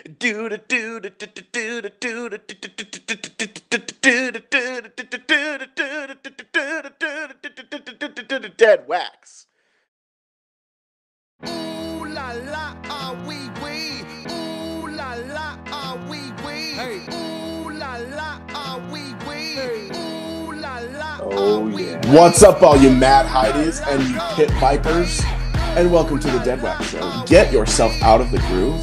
Deadwax. Ooh la la, ah wee wee. Ooh la la, ah wee wee. Hey. Ooh la la, ah wee wee. Hey. Ooh la la, Oh yeah. What's up, all you mad Heidies and you pit vipers? And welcome to the Deadwax Show. Get yourself out of the groove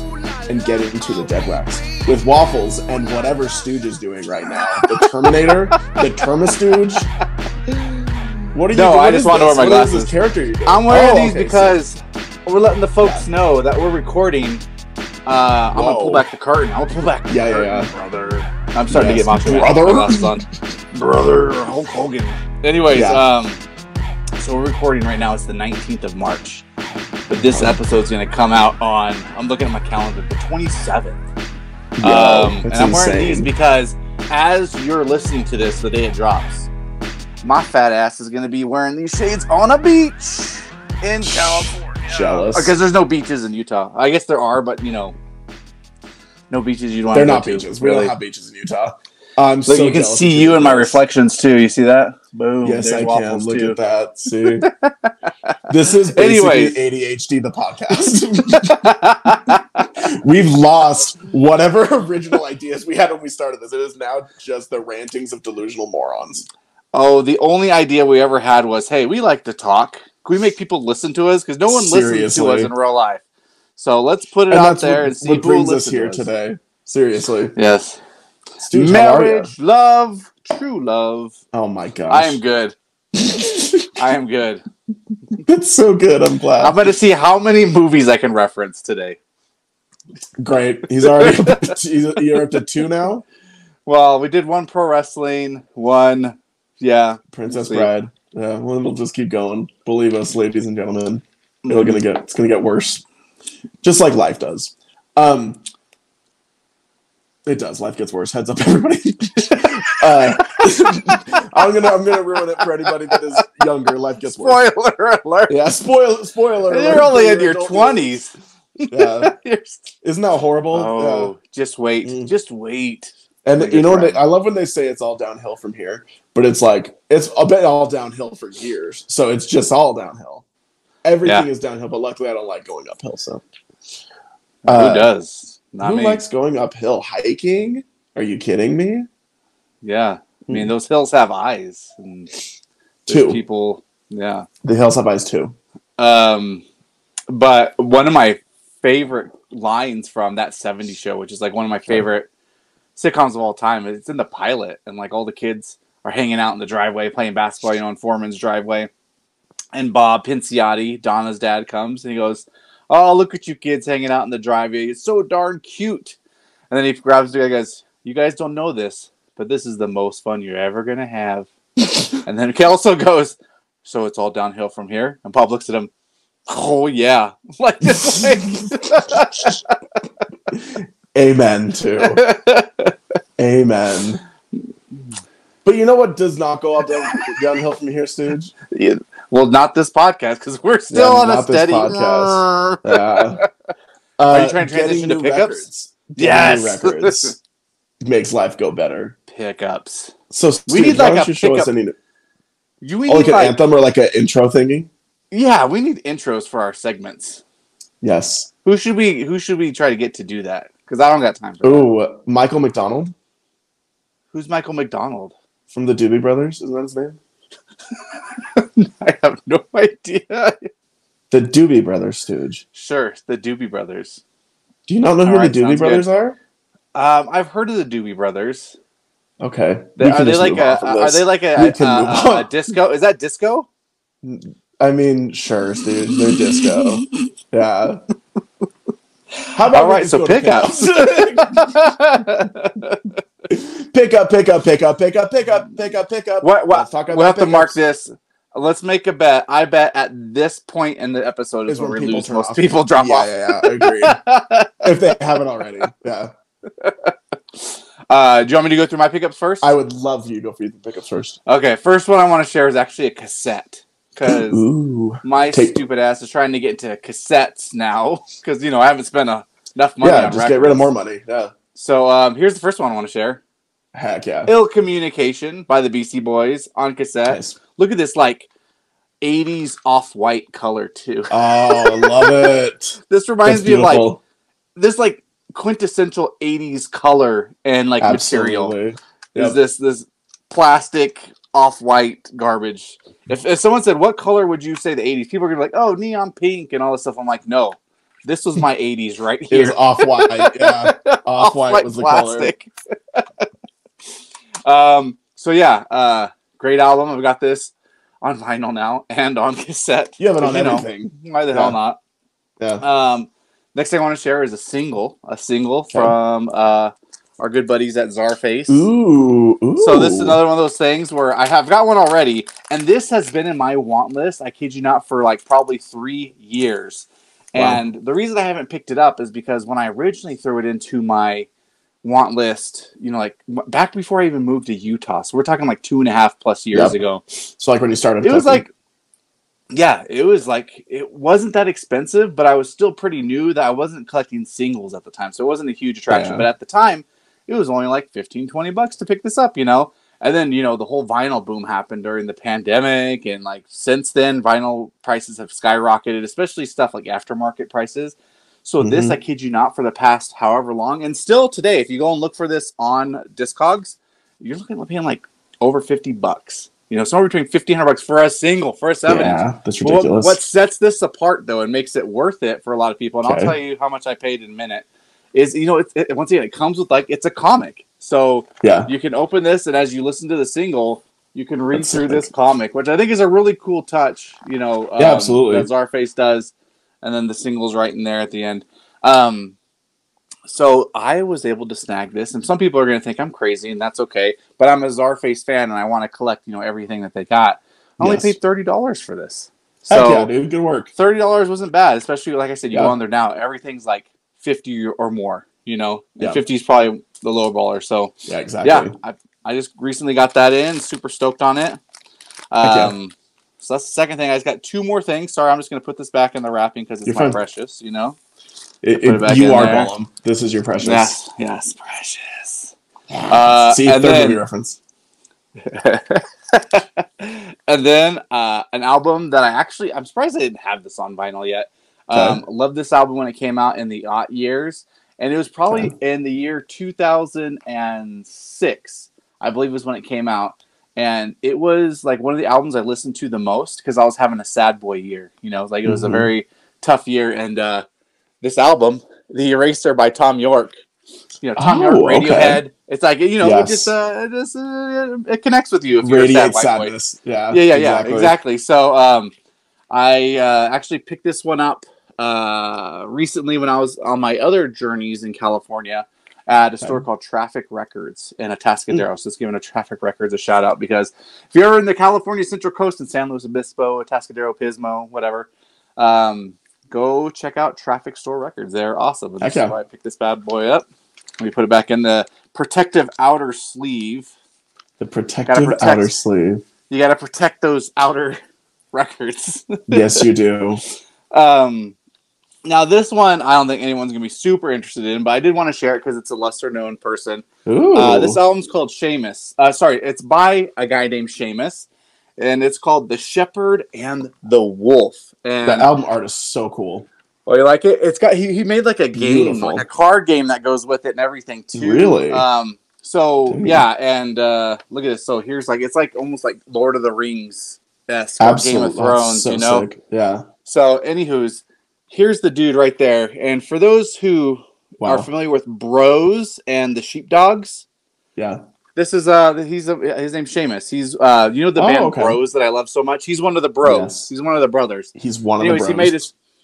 and get into the Deadwax with Waffles and whatever Stooge is doing right now. The Terminator, the Terma-Stooge. What are you doing? I just want to wear my glasses. What is this character you're doing? I'm wearing these because we're letting the folks know that we're recording. I'm gonna pull back the curtain. I'll pull back the curtain, brother. I'm starting to get macho man. Brother. Glasses on. Brother Hulk Hogan. Anyways, so we're recording right now. It's the 19th of March. But this episode's going to come out on, I'm looking at my calendar, the 27th. And I'm wearing these because as you're listening to this the day it drops, my fat ass is going to be wearing these shades on a beach in California. Jealous. Because there's no beaches in Utah. I guess there are, but, you know, no beaches you don't They're want to go not beaches. to, We really. don't have beaches in Utah. I'm Look, so you can jealous see you in my reflections, too. You see that? Boom. Yes, There's I can. Waffles, Look too. at that. See? This is basically ADHD, the podcast. We've lost whatever original ideas we had when we started this. It is now just the rantings of delusional morons. Oh, the only idea we ever had was, hey, we like to talk. Can we make people listen to us? Because no one listens to us in real life. So let's put it out there and see who brings us listens here to us today. Seriously. Yes. Stooge, marriage, love, true love. Oh my gosh. I am good. I am good. It's so good. I'm glad. I'm going to see how many movies I can reference today. Great. He's already you're up to 2 now? Well, we did one pro wrestling, one, Princess Bride. Yeah, well, it'll just keep going. Believe us, ladies and gentlemen. It's gonna get worse. Just like life does. It does. Life gets worse. Heads up, everybody. I'm gonna ruin it for anybody that is younger. Life gets worse. Spoiler alert. Yeah, spoiler alert. You're only in your 20s. Yeah. Isn't that horrible? Oh, just wait. Just wait. And you know what? I love when they say it's all downhill from here, but it's like it's a bit all downhill for years. So it's just all downhill. Everything is downhill, but luckily I don't like going uphill. So who does? Not who me. likes going uphill? Hiking? Are you kidding me? Yeah, I mean those hills have eyes. And 2 people. Yeah, the hills have eyes too. But one of my favorite lines from that '70s show, which is like one of my favorite sitcoms of all time, it's in the pilot, and like all the kids are hanging out in the driveway playing basketball, in Foreman's driveway, and Bob Pinciotti, Donna's dad, comes and he goes, "Oh, look at you kids hanging out in the driveway. It's so darn cute." And then he grabs the guy and goes, "You guys don't know this, but this is the most fun you're ever going to have." And then Kelso goes, "So it's all downhill from here?" And Bob looks at him, "Oh, yeah." Like this. Amen, too. Amen. But you know what does not go up downhill from here, Stooge? Yeah. Well, not this podcast, because we're still on a steady podcast. Yeah. Are you trying to transition to pickups? Yes. New records makes life go better. Pickups. So Stooge, we need like a pickup. Like an anthem or like an intro thingy? Yeah, we need intros for our segments. Yes. Who should we try to get to do that? Because I don't got time for that. Ooh, Michael McDonald. Who's Michael McDonald? From the Doobie Brothers, isn't that his name? I have no idea. The Doobie Brothers, Stooge. Sure, the Doobie Brothers. Do you not know who the Doobie Brothers are? I've heard of the Doobie Brothers. Okay. Are they like a disco? Is that disco? I mean, sure, Stooge. They're disco. Yeah. How about all right? So pickups. Pick up. We'll have to mark this. Let's make a bet. I bet at this point in the episode is when we lose. Most people drop off. Yeah, agreed. If they haven't already. Yeah. Do you want me to go through my pickups first? I would love you to go through the pickups first. Okay, first one I want to share is actually a cassette. Because my stupid ass is trying to get into cassettes now. Because, I haven't spent a enough money Yeah, on just get rid of records. more money. Yeah. So here's the first one I want to share. Heck yeah. Ill Communication by the Beastie Boys on cassette. Nice. Look at this, like, 80s off-white color, too. Oh, I love it. This reminds That's me of, like, beautiful. this, like, quintessential 80s color and, like, material. Absolutely. Is Yep. this plastic off-white garbage. If someone said, what color would you say the 80s? People are going to be like, oh, neon pink and all this stuff. I'm like, no. This was my 80s right here. It was off-white, yeah. Off-white was the plastic. So yeah, great album. I've got this on vinyl now and on cassette. You have it on everything. Why the hell not? Yeah. Next thing I want to share is a single from our good buddies at Czarface. Ooh. So this is another one of those things where I've got one already, and this has been in my want list, I kid you not, for like probably 3 years. Wow. And the reason I haven't picked it up is because when I originally threw it into my want list, you know, like back before I even moved to Utah, so we're talking like 2.5+ years ago. So like when you started, it was like, yeah, it was like, it wasn't that expensive, but I was still pretty new that I wasn't collecting singles at the time, so it wasn't a huge attraction. Yeah. But at the time, it was only like $15-20 to pick this up, you know. And then, you know, the whole vinyl boom happened during the pandemic, and like since then, vinyl prices have skyrocketed, especially stuff like aftermarket prices. So this, I kid you not, for the past however long, and still today, if you go and look for this on Discogs, you're looking at paying like over $50. You know, somewhere between $1,500 for a single, for a 7-inch. Yeah, that's ridiculous. What sets this apart, though, and makes it worth it for a lot of people, and I'll tell you how much I paid in a minute, is, you know, once again, it comes with, like, it's a comic. So you can open this, and as you listen to the single, you can read through this comic, which I think is a really cool touch, you know, absolutely, that Czarface does. And then the single's right in there at the end. So I was able to snag this, and some people are going to think I'm crazy, and that's okay. But I'm a Czarface fan, and I want to collect, you know, everything that they got. I only paid $30 for this. So heck yeah, dude, good work. $30 wasn't bad, especially like I said. You go on there now, everything's like 50 or more. You know, and 50 is probably the low baller. So yeah, exactly. Yeah, I just recently got that in. Super stoked on it. So that's the second thing. I just got 2 more things. Sorry, I'm just going to put this back in the wrapping because it's my precious, you know? You are Gollum. This is your precious. Yes, precious. See, third movie reference. And then an album that I'm surprised I didn't have this on vinyl yet. Loved this album when it came out in the aught years. And it was probably in the year 2006, I believe was when it came out. And it was like one of the albums I listened to the most because I was having a sad boy year. You know, like it was a very tough year. And this album, The Eraser by Tom York, you know, Tom York, Radiohead. Okay. It's like, you know, it connects with you if you're a sad white sadness. Boy. Yeah, exactly. So I actually picked this one up recently when I was on my other journeys in California at a store called Traffic Records in Atascadero. So it's giving a Traffic Records a shout out because if you're in the California Central Coast in San Luis Obispo, Atascadero, Pismo, whatever, go check out Traffic Store Records. They're awesome. And this is why I picked this bad boy up. Let me put it back in the protective outer sleeve. The protective outer sleeve. You got to protect those outer records. Yes, you do. Now, this one, I don't think anyone's going to be super interested in, but I did want to share it because it's a lesser-known person. Ooh. This album's called Seamus. It's by a guy named Seamus, and it's called The Shepherd and the Wolf. And the album art is so cool. Oh, you like it? It's got he made like a game, like a card game that goes with it and everything, too. Really? Yeah, and look at this. So here's like, it's like almost like Lord of the Rings-esque, or Game of Thrones, so you know? Sick. Yeah. So, anywho's, here's the dude right there. And for those who are familiar with Bros and the Sheepdogs, this is his name's Seamus. He's you know the band Bros that I love so much. He's one of the Bros. Yes. He's one of the brothers. He's one of the Bros.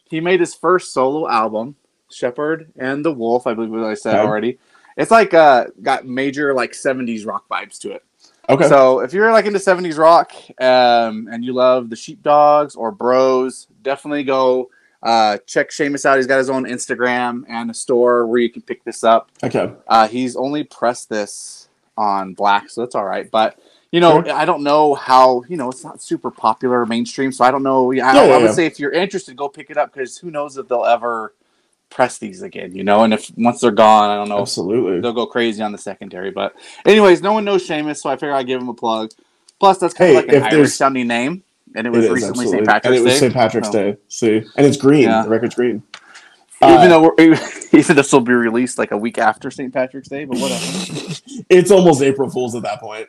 He made his first solo album, Shepherd and the Wolf. I believe what I said already. It's like got major like 70s rock vibes to it. Okay. So if you're like into 70s rock and you love the Sheepdogs or Bros, definitely go. Check Seamus out. He's got his own Instagram and a store where you can pick this up. Okay. He's only pressed this on black, so that's all right. But, you know, I don't know how, you know, it's not super popular mainstream, so I don't know. I would say if you're interested, go pick it up because who knows if they'll ever press these again, you know. And if once they're gone, I don't know. Absolutely. They'll go crazy on the secondary. But anyways, no one knows Seamus, so I figure I'd give him a plug. Plus, that's kind of like an Irish sounding name, and it was recently St. Patrick's Day. And it was St. Patrick's Day. See, and it's green. Yeah. The record's green. Even though this will be released like a week after St. Patrick's Day, but whatever. It's almost April Fool's at that point.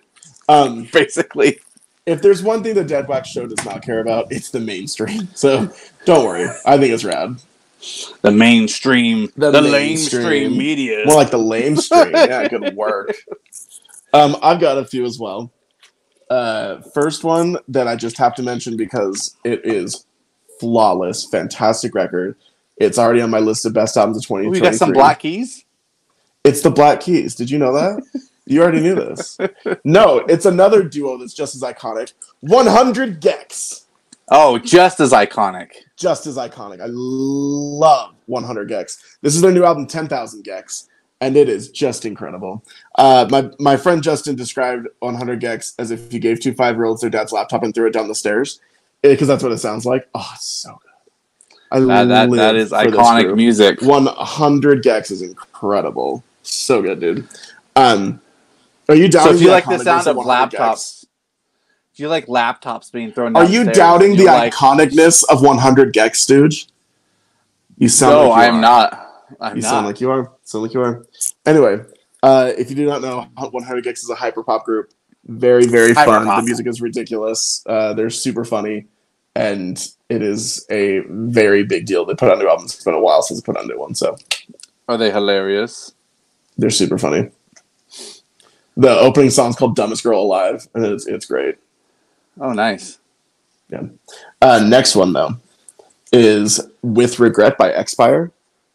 Basically. If there's one thing the Deadwax show does not care about, it's the mainstream. So don't worry. I think it's rad. The mainstream. The lamestream media. More like the lamestream. Yeah, good work. I've got a few as well. First one that I just have to mention because it is flawless, fantastic record. It's already on my list of best albums of 2023. We got some Black Keys? It's the Black Keys. Did you know that? You already knew this. No, it's another duo that's just as iconic. 100 Gex. Oh, just as iconic. Just as iconic. I love 100 Gex. This is their new album, 10,000 Gex, and it is just incredible. My friend Justin described 100 Gex as if you gave two 5-year-olds their dad's laptop and threw it down the stairs, because that's what it sounds like. Oh, it's so good. That is iconic music. 100 Gex is incredible. So good, dude. Are you doubting? So if you like the sound of laptops, if you like laptops being thrown down, are you doubting the iconicness of 100 Gex, Stooge? You sound like you are. I'm not. You sound like you are. Sound like you are. Anyway, if you do not know, 100 Gex is a hyperpop group. Very, very fun. The music is ridiculous. They're super funny. And it is a very big deal. They put out new albums. It's been a while since they put out a new one. So, are they hilarious? They're super funny. The opening song is called "Dumbest Girl Alive," and it's great. Oh, nice. Yeah. Next one though is "With Regret" by Expire.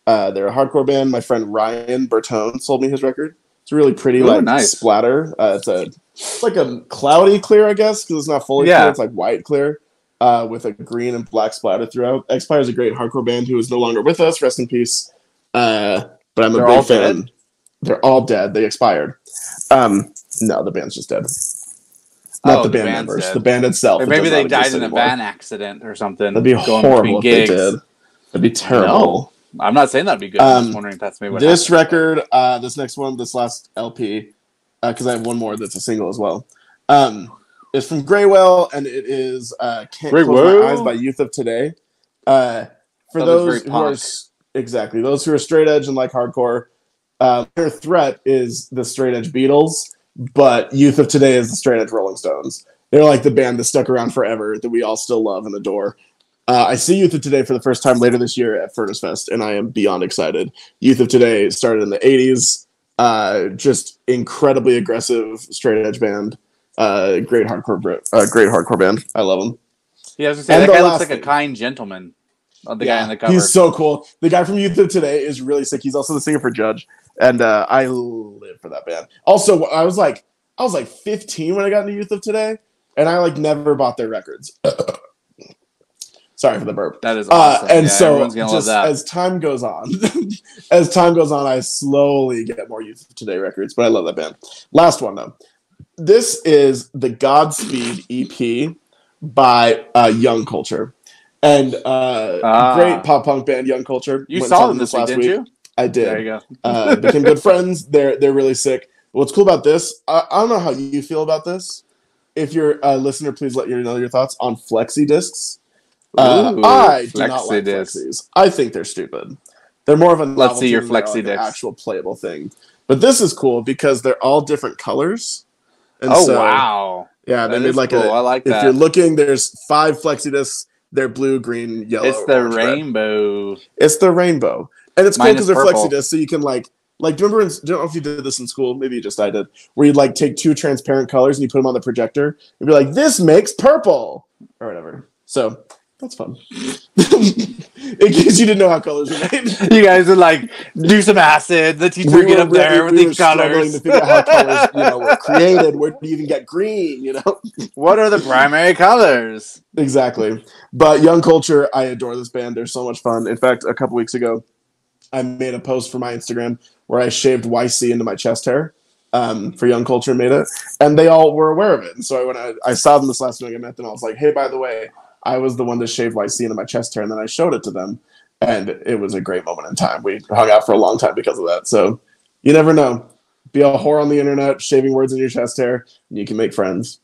They're a hardcore band. My friend Ryan Bertone sold me his record. It's a really pretty, nice splatter. It's like a cloudy clear, I guess, because it's not fully clear. It's like white clear. With a green and black splatter throughout. Expire is a great hardcore band who is no longer with us. Rest in peace. But I'm a big fan. Dead? They're all dead. They expired. No, the band's just dead. Not the band members. Dead. The band itself. Or maybe they died in a van accident or something. That'd be horrible if they did. That'd be terrible. No, I'm not saying that'd be good. I'm just wondering if that's maybe what this record, this next one, this last LP, because I have one more that's a single as well. It's from Graywell, and it is Can't Close My Eyes by Youth of Today. For those who are those who are straight edge and like hardcore, their threat is the straight edge Beatles, but Youth of Today is the straight edge Rolling Stones. They're like the band that stuck around forever that we all still love and adore. I see Youth of Today for the first time later this year at Furnace Fest, and I am beyond excited. Youth of Today started in the 80s, just incredibly aggressive straight edge band. Great hardcore band. I love them. Yeah, I was gonna say, that guy looks like a kind gentleman. The guy on the cover. He's so cool. The guy from Youth of Today is really sick. He's also the singer for Judge, and I live for that band. Also, I was like 15 when I got into Youth of Today, and I never bought their records. Sorry for the burp. That is awesome. And so, just as time goes on, I slowly get more Youth of Today records. But I love that band. Last one though. This is the Godspeed EP by Young Culture. And great pop punk band, Young Culture. You saw them this week, didn't you? I did. There you go. Became good friends. They're really sick. What's cool about this, I don't know how you feel about this. If you're a listener, please let you know your thoughts on flexi discs. I do not like flexis. I think they're stupid. They're more of a let's see your flexi disc, actual playable thing. But this is cool because they're all different colors. And wow! Yeah, they made cool. I like that. If you're looking, there's 5 flexi discs. They're blue, green, yellow. It's the rainbow. Red. It's the rainbow, and it's cool because they're flexi discs, so you can do you remember? I don't know if you did this in school. Maybe I did. Where you'd take 2 transparent colors and you put them on the projector and be like, "This makes purple," or whatever. So. That's fun. In case you didn't know how colors were made. You guys would do some acid. The teacher would get up there with these colors. To figure out how colors, were created. Where do you even get green? What are the primary colors? Exactly. But Young Culture, I adore this band. They're so much fun. In fact, a couple weeks ago, I made a post for my Instagram where I shaved YC into my chest hair. For Young Culture, made it, and they all were aware of it. And so when I saw them this last week, I met them. I was like, "Hey, by the way, I was the one that shaved YC into my chest hair," and then I showed it to them, And it was a great moment in time. We hung out for a long time because of that. So you never know. Be a whore on the internet, shaving words in your chest hair, and you can make friends.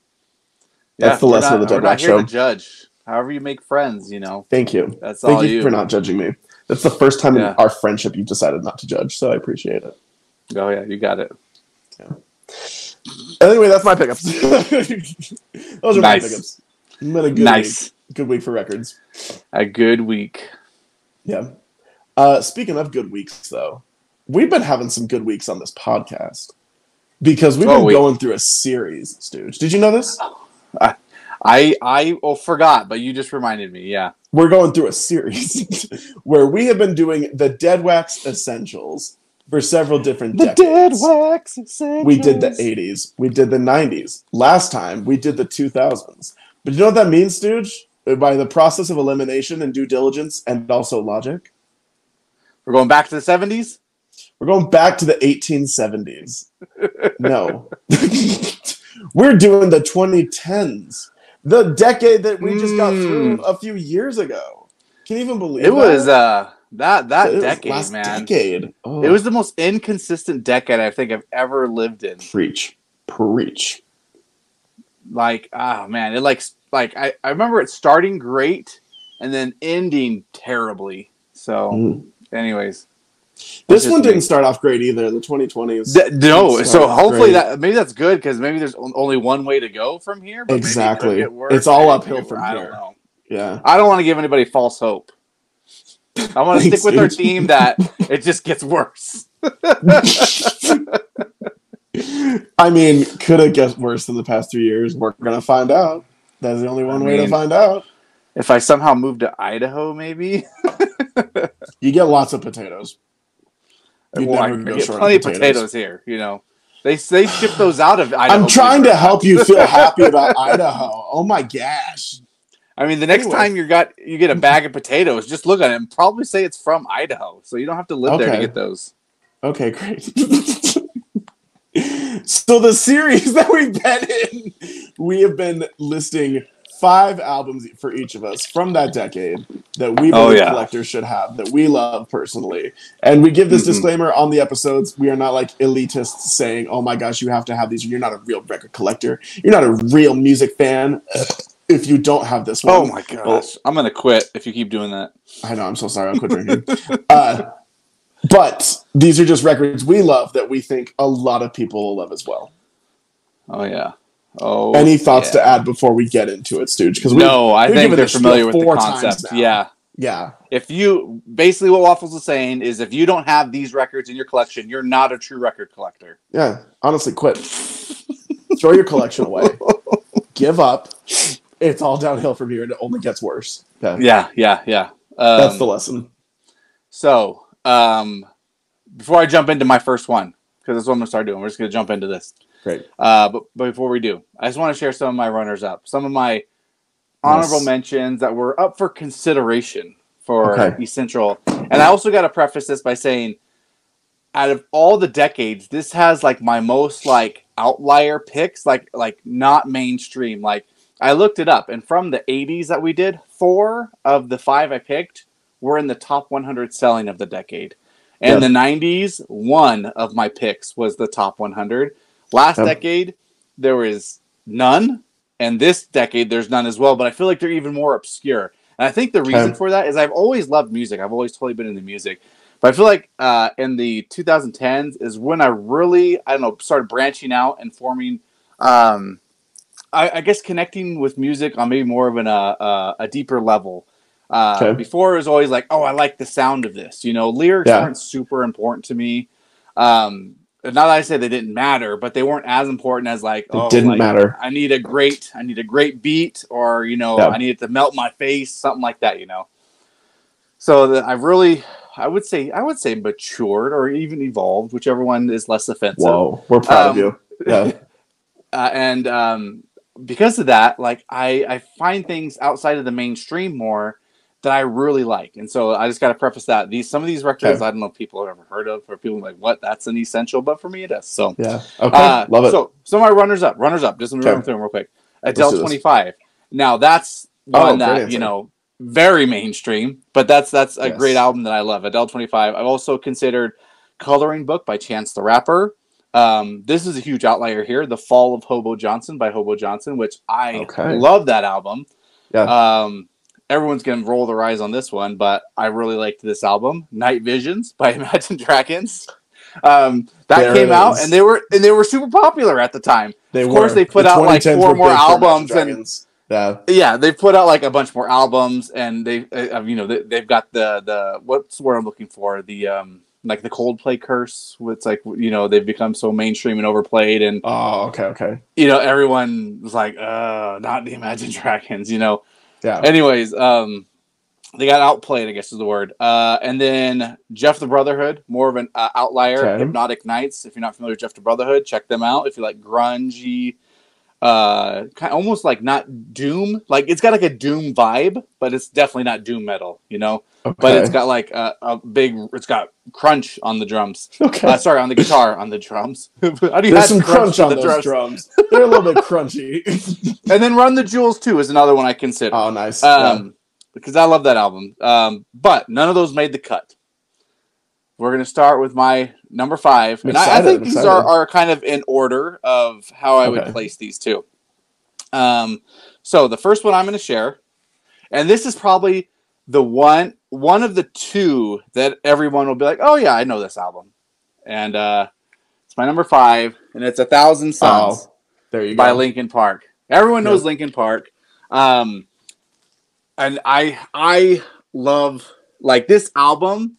That's the lesson of the We're not Deadwax here show. to judge. However you make friends, Thank you. That's Thank all you for not judging me. That's the first time in our friendship you've decided not to judge, so I appreciate it. Oh, yeah, you got it. Yeah. Anyway, that's my pickups. Those are my pickups. Been a good week. Good week for records. A good week. Yeah. Speaking of good weeks, though, we've been having some good weeks on this podcast because we've been going through a series, Stooge. Did you know this? I forgot, but you just reminded me. Yeah. We're going through a series where we have been doing the Deadwax Essentials for several different decades. Deadwax Essentials. We did the 80s. We did the 90s. Last time, we did the 2000s. But you know what that means, Stooge? By the process of elimination and due diligence and also logic. We're going back to the 70s? We're going back to the 1870s. No. We're doing the 2010s. The decade that we just got through a few years ago. Can you even believe it? It was that decade, last man. Decade. Oh. It was the most inconsistent decade I think I've ever lived in. Preach. Like, man, I remember it starting great and then ending terribly. So, anyways. This one didn't start off great either. The 2020s. No, so hopefully maybe that's good because maybe there's only one way to go from here. But exactly. Maybe it worse. It's all uphill from here. I don't know. Yeah. I don't want to give anybody false hope. I want to stick with our theme that it just gets worse. I mean, could it get worse than the past 3 years? We're going to find out. That's the only one way to find out. If I somehow move to Idaho, maybe. You get lots of potatoes. I get plenty of potatoes here, They ship those out of Idaho. I'm trying to help you feel happy about Idaho. Oh my gosh. I mean, the next time you get a bag of potatoes, just look at it and probably say it's from Idaho. So you don't have to live there to get those. Okay, great. So the series that we've been in, we have been listing 5 albums for each of us from that decade that we believe collectors should have, that we love personally. And we give this disclaimer on the episodes. We are not like elitists saying, oh my gosh, you have to have these. You're not a real record collector. You're not a real music fan if you don't have this one. Oh my gosh. Well, I'm going to quit if you keep doing that. I know. I'm so sorry. I'll quit drinking. But these are just records we love that we think a lot of people will love as well. Oh, yeah. Oh, any thoughts to add before we get into it, Stooge? Because I think they're familiar with the concept. Yeah. If you basically what Waffles is saying is if you don't have these records in your collection, you're not a true record collector. Yeah, honestly, quit. Throw your collection away. Give up. It's all downhill from here, and it only gets worse. Okay? Yeah. That's the lesson. So, before I jump into my first one, because that's what I'm gonna start doing, we're just gonna jump into this. Great. But before we do, I just want to share some of my runners-up, some of my honorable mentions that were up for consideration for Essential. And I also got to preface this by saying, out of all the decades, this has like my most like outlier picks, like not mainstream. Like I looked it up, and from the 80s that we did, 4 of the 5 I picked were in the top 100 selling of the decade. And the 90s, 1 of my picks was the top 100. Last decade, there was none, and this decade, there's none as well, but I feel like they're even more obscure. And I think the reason for that is I've always loved music. I've always totally been into music. But I feel like in the 2010s is when I really, started branching out and forming, I guess connecting with music on maybe more of a deeper level. Before it was always like, oh, I like the sound of this. Lyrics weren't super important to me. Not that I say they didn't matter, but they weren't as important as matter. I need a great beat, or I need it to melt my face, something like that. So that I would say matured or even evolved, whichever one is less offensive. Whoa, we're proud of you. Yeah, and because of that, like I find things outside of the mainstream more that I really like. And so I just got to preface that some of these records, I don't know if people have ever heard of, or people are like, what, that's an essential, but for me it is. So, love it. So my runners up, just run through them real quick. Adele 25. Now that's one that, very mainstream, but that's a Yes. great album that I love. Adele 25. I've also considered Coloring Book by Chance the Rapper. This is a huge outlier here. The Fall of Hobo Johnson by Hobo Johnson, which I love that album. Yeah. Everyone's gonna roll their eyes on this one, but I really liked this album. Night Visions by Imagine Dragons. That came out, and they were super popular at the time. Of course, they put out like 4 more albums, and they put out like a bunch more albums, and they've got the what's the word I'm looking for, the like the Coldplay curse. It's like, they've become so mainstream and overplayed, and okay. Everyone was like, not the Imagine Dragons, Yeah. Anyways, they got outplayed, I guess is the word. And then Jeff the Brotherhood, more of an outlier. Okay. Hypnotic Nights. If you're not familiar with Jeff the Brotherhood, check them out. If you like grungy, kind of almost like not doom, like it's got like a doom vibe, but it's definitely not doom metal, Okay. But it's got like it's got crunch on the drums. Okay. Sorry, on the guitar, on the drums. How do you There's some crunch on those drums. They're a little bit crunchy. And then Run the Jewels 2 is another one I consider. Oh, nice. Because I love that album. But none of those made the cut. We're going to start with my number 5. And I think these are kind of in order of how I would place these two. So the first one I'm going to share, and this is probably the one of the two that everyone will be like, oh yeah, I know this album. And it's my number 5, and it's 1,000 Suns there you go. by Linkin Park. Everyone knows Linkin Park. And I love, like, this album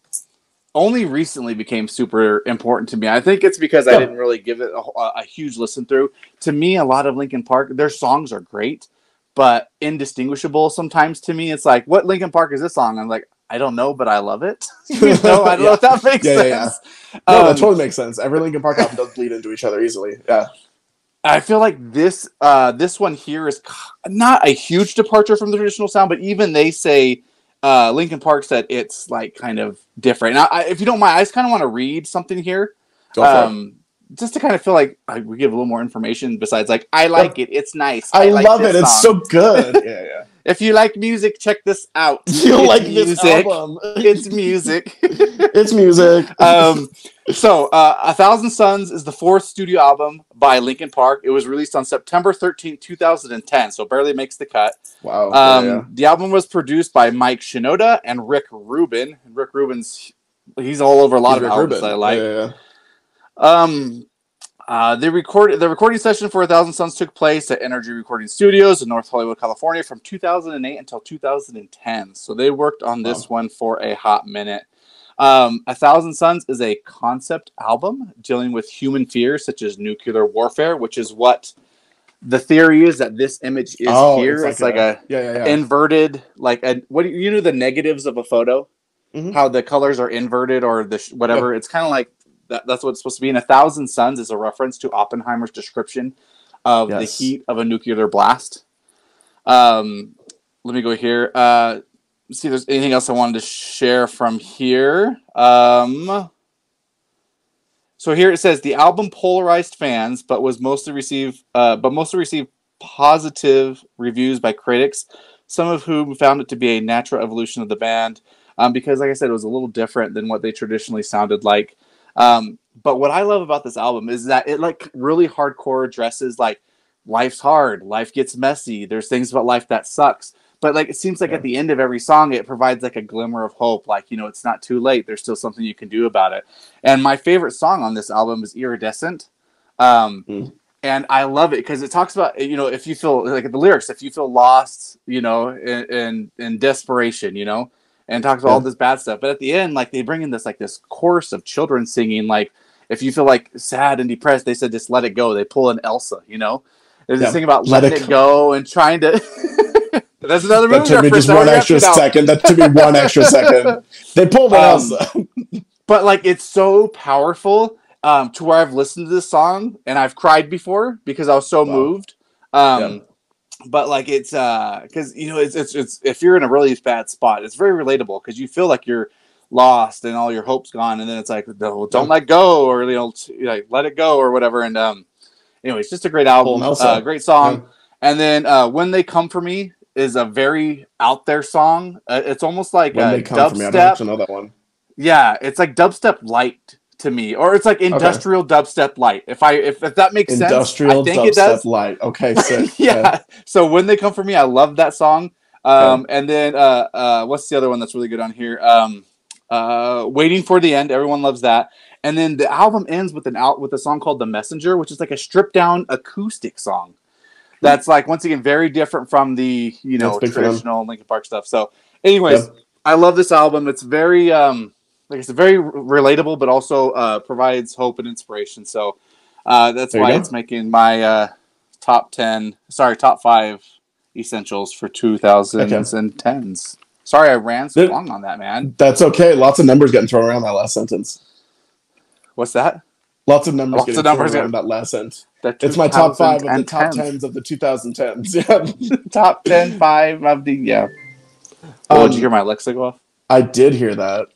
only recently became super important to me. I think it's because I didn't really give it a huge listen through. To me, a lot of Linkin Park, their songs are great, but indistinguishable sometimes to me. It's like, what Linkin Park is this song? I'm like, I don't know, but I love it. I don't know if that makes sense. No, that totally makes sense. Every Linkin Park album does bleed into each other easily. Yeah. I feel like this one here is not a huge departure from the traditional sound, but even they say, Linkin Park said it's like kind of different. Now, if you don't mind, I just kind of want to read something here. Go for it. Just to kind of feel like we give a little more information besides like, I like it. It's nice. I like love it. Song. It's so good. Yeah. If you like music, check this out. You'll like this album. It's music. It's music. So 1,000 Suns is the 4th studio album by Linkin Park. It was released on September 13th, 2010, so barely makes the cut. Wow. The album was produced by Mike Shinoda and Rick Rubin. And Rick Rubin's, he's all over a lot of albums that I like. The recording session for 1,000 Suns took place at Energy Recording Studios in North Hollywood, California from 2008 until 2010. So they worked on this one for a hot minute. 1,000 Suns is a concept album dealing with human fears such as nuclear warfare, which is what the theory is that this image is here. It's like a inverted, like what do you know the negatives of a photo? Mm-hmm. How the colors are inverted or the whatever. It's kind of like that's what it's supposed to be. And 1,000 Suns is a reference to Oppenheimer's description of the heat of a nuclear blast. Let me go here. See if there's anything else I wanted to share from here. So here it says the album polarized fans, but mostly received positive reviews by critics, some of whom found it to be a natural evolution of the band, because, like I said, it was a little different than what they traditionally sounded like. But what I love about this album is that it like really hardcore addresses like life's hard, life gets messy, there's things about life that sucks. But like it seems like at the end of every song, it provides like a glimmer of hope. Like, it's not too late. There's still something you can do about it. And my favorite song on this album is Iridescent. And I love it because it talks about, if you feel like the lyrics, if you feel lost, in desperation, and talks about all this bad stuff. But at the end, like they bring in this chorus of children singing, like, if you feel like sad and depressed, they said, just let it go. They pull an Elsa, There's this thing about letting it go and trying to... That's another movie. That took me just one extra second. That took me one extra second. They pulled an Elsa. But like, it's so powerful to where I've listened to this song and I've cried before because I was so moved. But like, it's because it's if you're in a really bad spot, it's very relatable because you feel like you're lost and all your hope's gone, and then it's like, no, don't let go, or like let it go or whatever. And anyway, it's just a great album, great song. And then When They Come For Me is a very out there song. It's almost like When a They Come For Me. I don't dubstep. actually know that one. Yeah, it's like dubstep light to me, or it's like industrial dubstep light. If that makes sense, Industrial I think it dubstep does. light. Okay, sick. Yeah. So When They Come For Me, I love that song. Okay. And then what's the other one that's really good on here? Waiting for the End. Everyone loves that. And then the album ends with with a song called The Messenger, which is like a stripped down acoustic song. That's like, once again, very different from the traditional Linkin Park stuff. So, anyways, I love this album. It's very like I said, very relatable, but also provides hope and inspiration. So that's why it's making my top 5 essentials for 2000s and 10s. Sorry, I ran so long on that, man. That's okay. Lots of numbers getting thrown around that last sentence. What's that? Lots of numbers getting thrown around that last sentence. It's my top 5 of the top 10s of the 2010s. Yeah. Top 5 of the, yeah. Oh, did you hear my Alexa go off? I did hear that.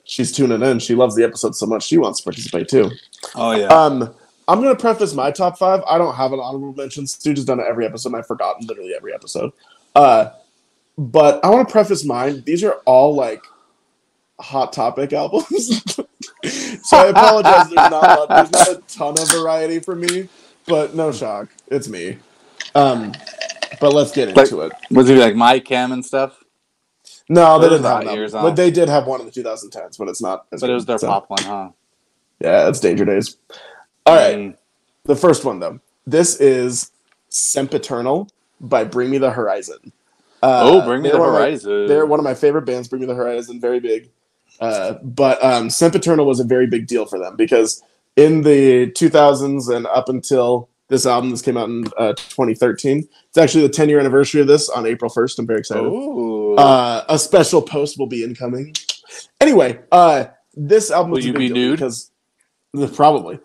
She's tuning in. She loves the episode so much she wants to participate too. Oh, yeah. I'm going to preface my top 5. I don't have an honorable mention. Stu has done it every episode, and I've forgotten literally every episode. But I want to preface mine. These are all like Hot Topic albums. So I apologize. There's not a ton of variety for me, but no shock. It's me. But let's get into it. Was it like My Chem and stuff? No, they didn't have that. But they did have one in the 2010s, but it's not. But it was their pop one, huh? Yeah, it's Danger Days. All right. The first one, though. This is Sempiternal by Bring Me the Horizon. Bring Me the Horizon. They're one of my favorite bands, Bring Me the Horizon. Very big. But Sempiternal was a very big deal for them because in the 2000s and up until this album, this came out in 2013. It's actually the 10-year anniversary of this on April 1st. I'm very excited. Ooh. A special post will be incoming. Anyway, this album will you be nude? Because probably.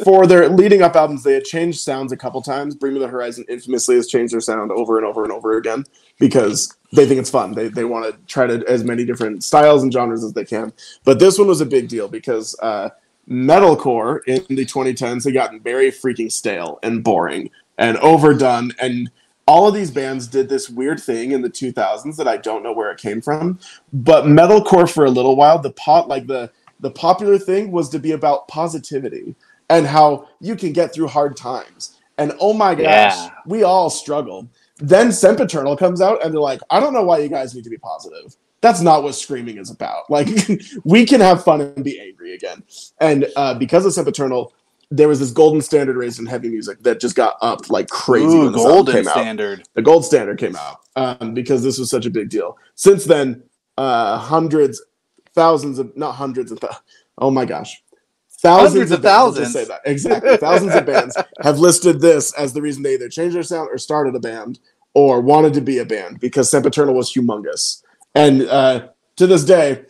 For their leading up albums, they had changed sounds a couple times. Bring Me the Horizon infamously has changed their sound over and over and over again because they think it's fun. They want to try to as many different styles and genres as they can. But this one was a big deal because metalcore in the 2010s had gotten very freaking stale and boring and overdone. And all of these bands did this weird thing in the 2000s that I don't know where it came from. But metalcore for a little while, the popular thing was to be about positivity and how you can get through hard times. And oh my gosh, we all struggled. Then Sempiternal comes out and they're like, I don't know why you guys need to be positive. That's not what screaming is about. Like, we can have fun and be angry again. And because of Sempiternal, there was this golden standard raised in heavy music that just got upped like crazy when the golden standard. The gold standard came out because this was such a big deal. Since then, thousands of bands. Just say that. Exactly. Thousands of bands have listed this as the reason they either changed their sound or started a band or wanted to be a band because Sempiternal was humongous. And to this day,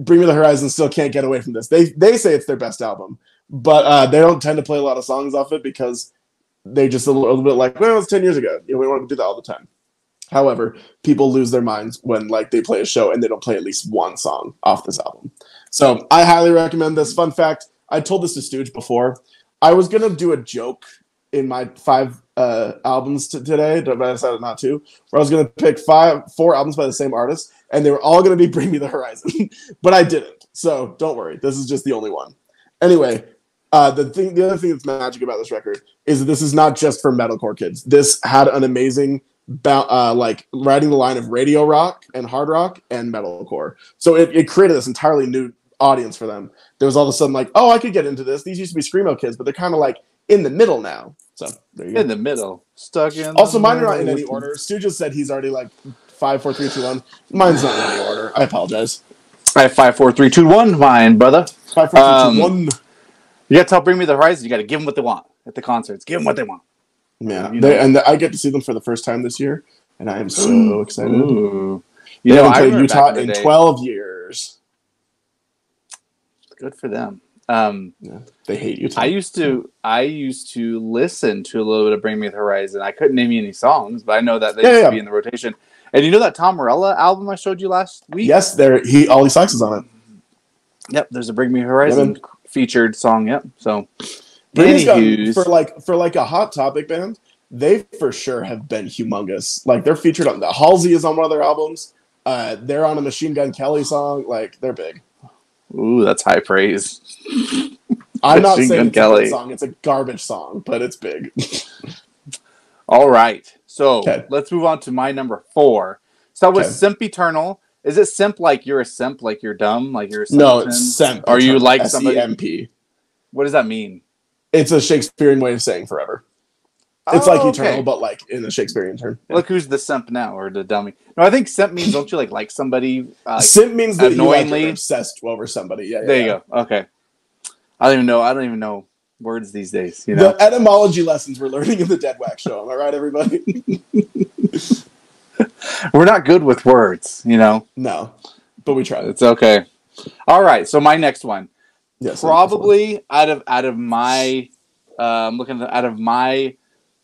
Bring Me the Horizon still can't get away from this. They say it's their best album, but they don't tend to play a lot of songs off it because they just a little bit like, well, it's 10 years ago. We want to do that all the time. However, people lose their minds when like they play a show and they don't play at least one song off this album. So I highly recommend this. Fun fact, I told this to Stooge before. I was going to do a joke in my 5 albums today, but I decided not to, where I was going to pick 4 albums by the same artist, and they were all going to be Bring Me the Horizon. But I didn't. So don't worry. This is just the only one. Anyway, the other thing that's magic about this record is that this is not just for metalcore kids. This had an amazing like riding the line of radio rock and hard rock and metalcore. So it created this entirely new audience for them. There was all of a sudden like, oh, I could get into this. These used to be screamo kids, but they're kind of like in the middle now. So there you go. In the middle. Stuck in Also, mine are not in any order. Stu just said he's already like 5, 4, 3, 2, 1. Mine's not in any order. I apologize. I have 5, 4, 3, 2, 1. Mine, brother. 5, 4, 3, 2, 1. You got to tell Bring Me the Horizon. You got to give them what they want at the concerts. Give them what they want. Yeah, and I get to see them for the first time this year, and I am so excited. Ooh. They haven't played Utah in 12 years. Good for them. Yeah, they hate Utah. I used to listen to a little bit of Bring Me the Horizon. I couldn't name you any songs, but I know that they used to be in the rotation. And you know that Tom Morello album I showed you last week? Yes, Ollie Sykes is on it. Yep, there's a Bring Me Horizon featured song. Yep. So, for like a Hot Topic band, they for sure have been humongous. Like they're featured on the Halsey is on one of their albums. They're on a Machine Gun Kelly song. Like they're big. Ooh, that's high praise. I'm not Machine saying Gun it's a Kelly. good song. It's a garbage song, but it's big. All right. So Okay. let's move on to my number 4. So with Okay. Simp Eternal. Is it simp like you're a simp, like you're dumb, like you're a No, simpleton? it's Semp. Or you like somebody? SEMP. What does that mean? It's a Shakespearean way of saying forever. It's like eternal, okay. but like in the Shakespearean term. Yeah. Look who's the simp now, or the dummy. No, I think simp means don't you like somebody? Simp means that annoyingly you're obsessed over somebody. Yeah, there you go. Okay. I don't even know words these days. You know, the etymology lessons we're learning in the Deadwax show. Am I right, everybody? we're not good with words. You know, No, but we tried. it's okay. All right. So my next one, Yes, probably out of my, looking at out of my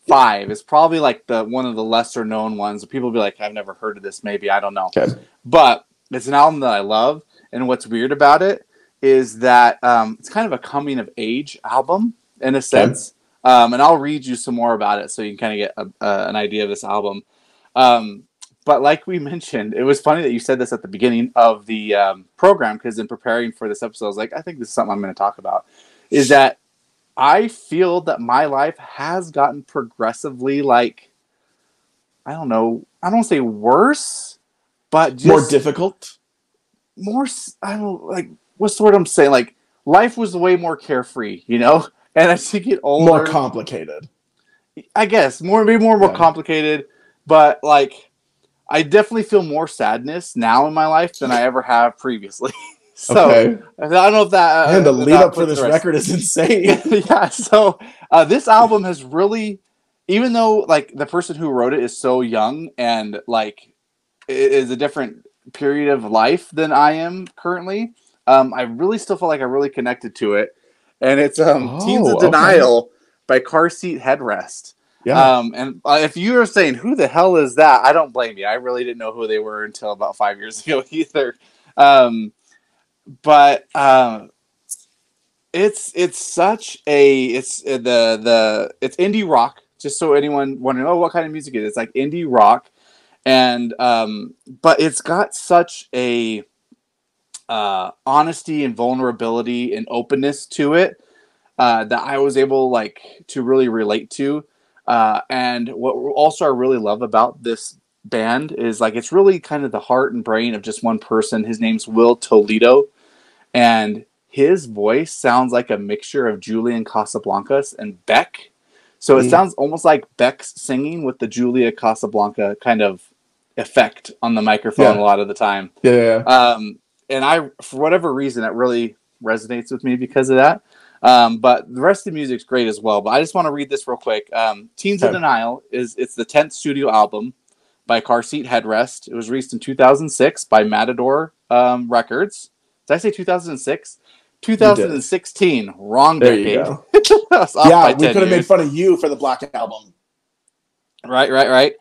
5 is probably like the one of the lesser known ones. People will be like, I've never heard of this. Maybe I don't know. Okay. But it's an album that I love, and what's weird about it is that it's kind of a coming of age album in a sense. And I'll read you some more about it so you can kind of get an idea of this album. But like we mentioned, it was funny that you said this at the beginning of the program, because in preparing for this episode, I was like, I think this is something I'm going to talk about. Is that I feel that my life has gotten progressively, like, I don't know, I don't want to say worse, but just more difficult. More, I don't like, what's the word I'm saying? Like, life was way more carefree, you know? And as you get older, More complicated. I guess more complicated, but like I definitely feel more sadness now in my life than I ever have previously. So Okay. I don't know if that And the lead up for this the rest. record is insane. Yeah. So this album has really, even though like the person who wrote it is so young and like it is a different period of life than I am currently, I really still feel like I really connected to it. And it's Teens of Denial by Car Seat Headrest. Yeah. And if you are saying, who the hell is that? I don't blame you. I really didn't know who they were until about 5 years ago either. But it's such a, it's indie rock. Just so anyone wondering, oh, what kind of music it is. It's like indie rock. And but it's got such a honesty and vulnerability and openness to it that I was able like to really relate to. And what also I really love about this band is like it's really kind of the heart and brain of just one person. His name's Will Toledo, and his voice sounds like a mixture of Julian Casablancas and Beck. So it sounds almost like Beck's singing with the Julia Casablanca kind of effect on the microphone a lot of the time. Yeah. And I, for whatever reason, that really resonates with me because of that. But the rest of the music's great as well. But I just want to read this real quick. Teens of Denial it's the 10th studio album by Car Seat Headrest. It was released in 2006 by Matador Records. Did I say 2006? 2016. Wrong decade. There you go. Yeah, we could have made fun of you for the Black Album. Right.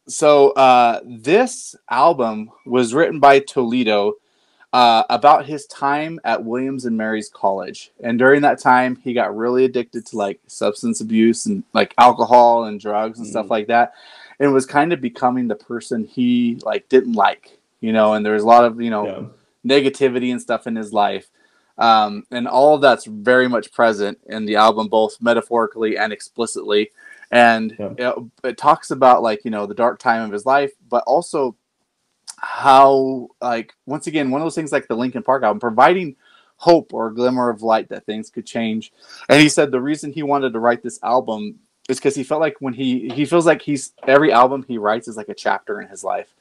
So this album was written by Toledo about his time at Williams and Mary's College. And during that time, he got really addicted to like substance abuse and like alcohol and drugs and stuff like that. And was kind of becoming the person he like didn't like, you know, and there was a lot of, negativity and stuff in his life. And all of that's very much present in the album, both metaphorically and explicitly. And it talks about like, the dark time of his life, but also how, like, once again, one of those things like the Linkin Park album, providing hope or a glimmer of light that things could change. And he said the reason he wanted to write this album is because he felt like when he feels like every album he writes is like a chapter in his life.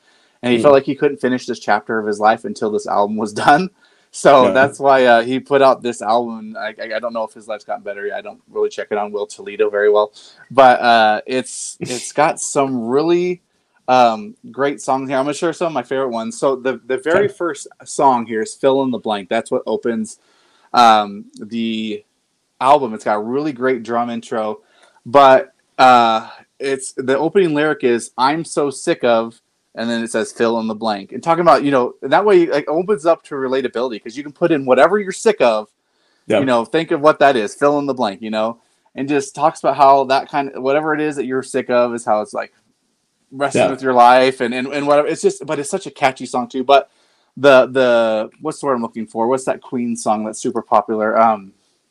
And he felt like he couldn't finish this chapter of his life until this album was done. So that's why he put out this album. I don't know if his life's gotten better. I don't really check it on Will Toledo very well. But it's got some really great songs here. I'm going to share some of my favorite ones. So the very first song here is Fill in the Blank. That's what opens the album. It's got a really great drum intro. But it's the opening lyric is, I'm so sick of, and then it says fill in the blank. And talking about, that way it opens up to relatability because you can put in whatever you're sick of, think of what that is, fill in the blank, and just talks about how that kind of whatever it is that you're sick of is how it's like wrestling Yeah. with your life and whatever. It's just, but it's such a catchy song too. But the what's the word I'm looking for? What's that Queen song that's super popular?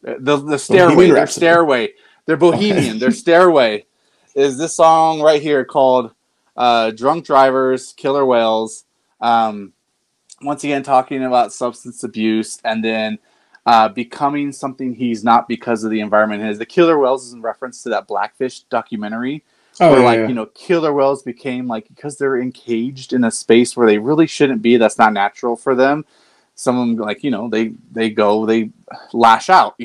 The Stairway, their Stairway, their Bohemian, Okay. their Stairway is this song right here called Drunk Drivers, Killer Whales. Once again, talking about substance abuse and then becoming something he's not because of the environment. The Killer Whales is in reference to that Blackfish documentary where killer whales became like, because they're encaged in a space where they really shouldn't be, that's not natural for them. Some of them, like, they lash out,